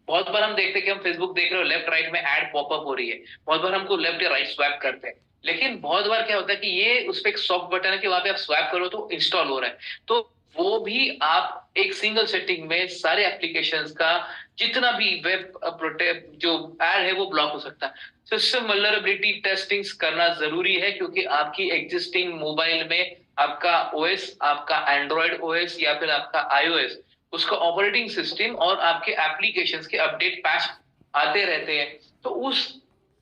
बहुत बार हम देखते हैं कि हम फेसबुक देख रहे हो, लेफ्ट राइट में एड पॉपअप हो रही है, बहुत बार हमको लेफ्ट या राइट स्वैप करते हैं, लेकिन बहुत बार क्या होता है कि ये उस पर एक सॉफ्ट बटन है कि वहां पे आप स्वैप करो तो इंस्टॉल हो रहा है। तो वो भी आप एक सिंगल सेटिंग में सारे एप्लीकेशंस का जितना भी वेब प्रोटेक्ट जो एड है वो ब्लॉक हो सकता है। सिस्टम वल्नरेबिलिटी टेस्टिंग्स करना जरूरी है, क्योंकि आपकी एग्जिस्टिंग मोबाइल में आपका ओएस, आपका एंड्रॉइड ओएस या फिर आपका आईओएस, उसका ऑपरेटिंग सिस्टम और आपके एप्लीकेशंस के अपडेट पैच आते रहते हैं। तो उस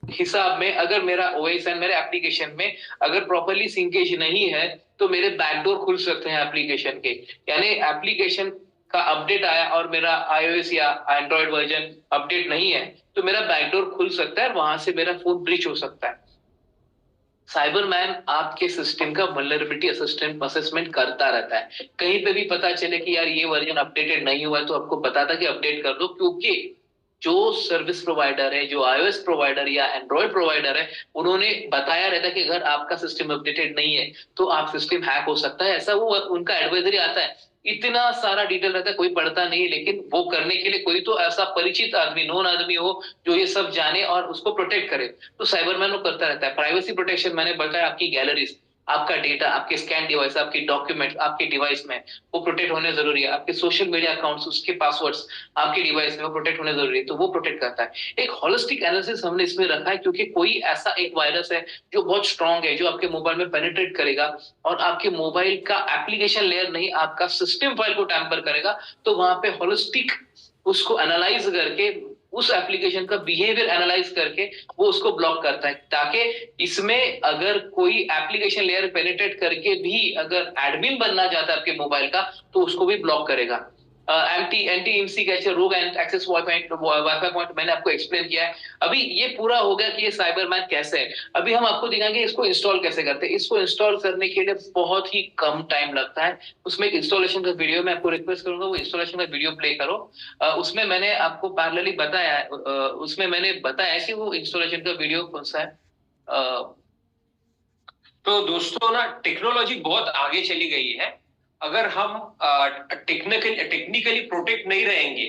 हिसाब में अगर मेरा ओएस एंड मेरे एप्लीकेशन में अगर प्रॉपर्ली सिंकेज नहीं है, तो मेरे बैकडोर खुल सकते हैं एप्लीकेशन के। यानी एप्लीकेशन का अपडेट आया और मेरा आईओएस या एंड्रॉइड वर्जन अपडेट नहीं है, तो मेरा बैकडोर खुल सकता है और वहां से मेरा फोन ब्रीच हो सकता है। साइबरमैन आपके सिस्टम का वल्नरेबिलिटी असेसमेंट करता रहता है। कहीं पे भी पता चले कि यार ये वर्जन अपडेटेड नहीं हुआ है, तो आपको बताता कि अपडेट कर दो, क्योंकि जो सर्विस प्रोवाइडर है, जो आईओएस प्रोवाइडर या एंड्रॉइड प्रोवाइडर है, उन्होंने बताया रहता है कि अगर आपका सिस्टम अपडेटेड नहीं है तो आप सिस्टम हैक हो सकता है। ऐसा वो उनका एडवाइजरी आता है, इतना सारा डिटेल रहता है, कोई पढ़ता नहीं, लेकिन वो करने के लिए कोई तो ऐसा परिचित आदमी, नोन आदमी हो जो ये सब जाने और उसको प्रोटेक्ट करे, तो साइबरमैन वो करता रहता है। प्राइवेसी प्रोटेक्शन मैंने बताया, आपकी गैलरीज, आपका डेटा, आपके स्कैन डिवाइस, आपके डॉक्यूमेंट्स आपके डिवाइस में वो प्रोटेक्ट होने जरूरी है। आपके सोशल मीडिया अकाउंट्स, उसके पासवर्ड्स आपके डिवाइस में वो प्रोटेक्ट होने जरूरी है, तो वो प्रोटेक्ट करता है। एक होलिस्टिक एनालिसिस हमने इसमें रखा है, क्योंकि कोई ऐसा एक वायरस है जो बहुत स्ट्रांग है, जो आपके मोबाइल में पेनिट्रेट करेगा और आपके मोबाइल का एप्लीकेशन लेयर नहीं, आपका सिस्टम फाइल को टैम्पर करेगा, तो वहां पे होलिस्टिक उसको एनालाइज करके, उस एप्लीकेशन का बिहेवियर एनालाइज करके वो उसको ब्लॉक करता है, ताकि इसमें अगर कोई एप्लीकेशन लेयर पेनिट्रेट करके भी अगर एडमिन बनना चाहता है आपके मोबाइल का, तो उसको भी ब्लॉक करेगा। एंटी इमसी कैसे रोग एंड एक्सेस वाईफाई पॉइंट मैंने आपको एक्सप्लेन किया है। अभी ये पूरा हो गया कि ये साइबरमैन कैसे है। अभी हम आपको दिखाएंगे इसको इंस्टॉल कैसे करते हैं। इसको इंस्टॉल करने के लिए बहुत ही कम टाइम लगता है। उसमें एक इंस्टॉलेशन का वीडियो मैं आपको रिक्वेस्ट करूंगा, वो इंस्टॉलेशन का वीडियो प्ले करो। उसमें मैंने आपको पैरेलली बताया है, उसमें मैंने बताया कि वो इंस्टॉलेशन का वीडियो कौन सा है। तो दोस्तों ना, टेक्नोलॉजी बहुत आगे चली गई है। अगर हम टेक्निकली प्रोटेक्ट नहीं रहेंगे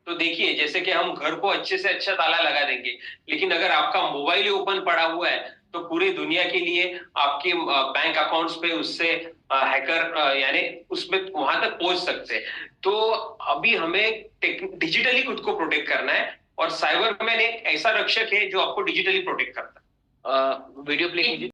तो देखिए, जैसे कि हम घर को अच्छे से अच्छा ताला लगा देंगे, लेकिन अगर आपका मोबाइल ही ओपन पड़ा हुआ है तो पूरी दुनिया के लिए आपके बैंक अकाउंट्स पे उससे हैकर यानी उसमें वहां तक पहुंच सकते हैं। तो अभी हमें डिजिटली खुद को प्रोटेक्ट करना है, और साइबरमैन एक ऐसा रक्षक है जो आपको डिजिटली प्रोटेक्ट करता है। वीडियो प्ले कीजिए।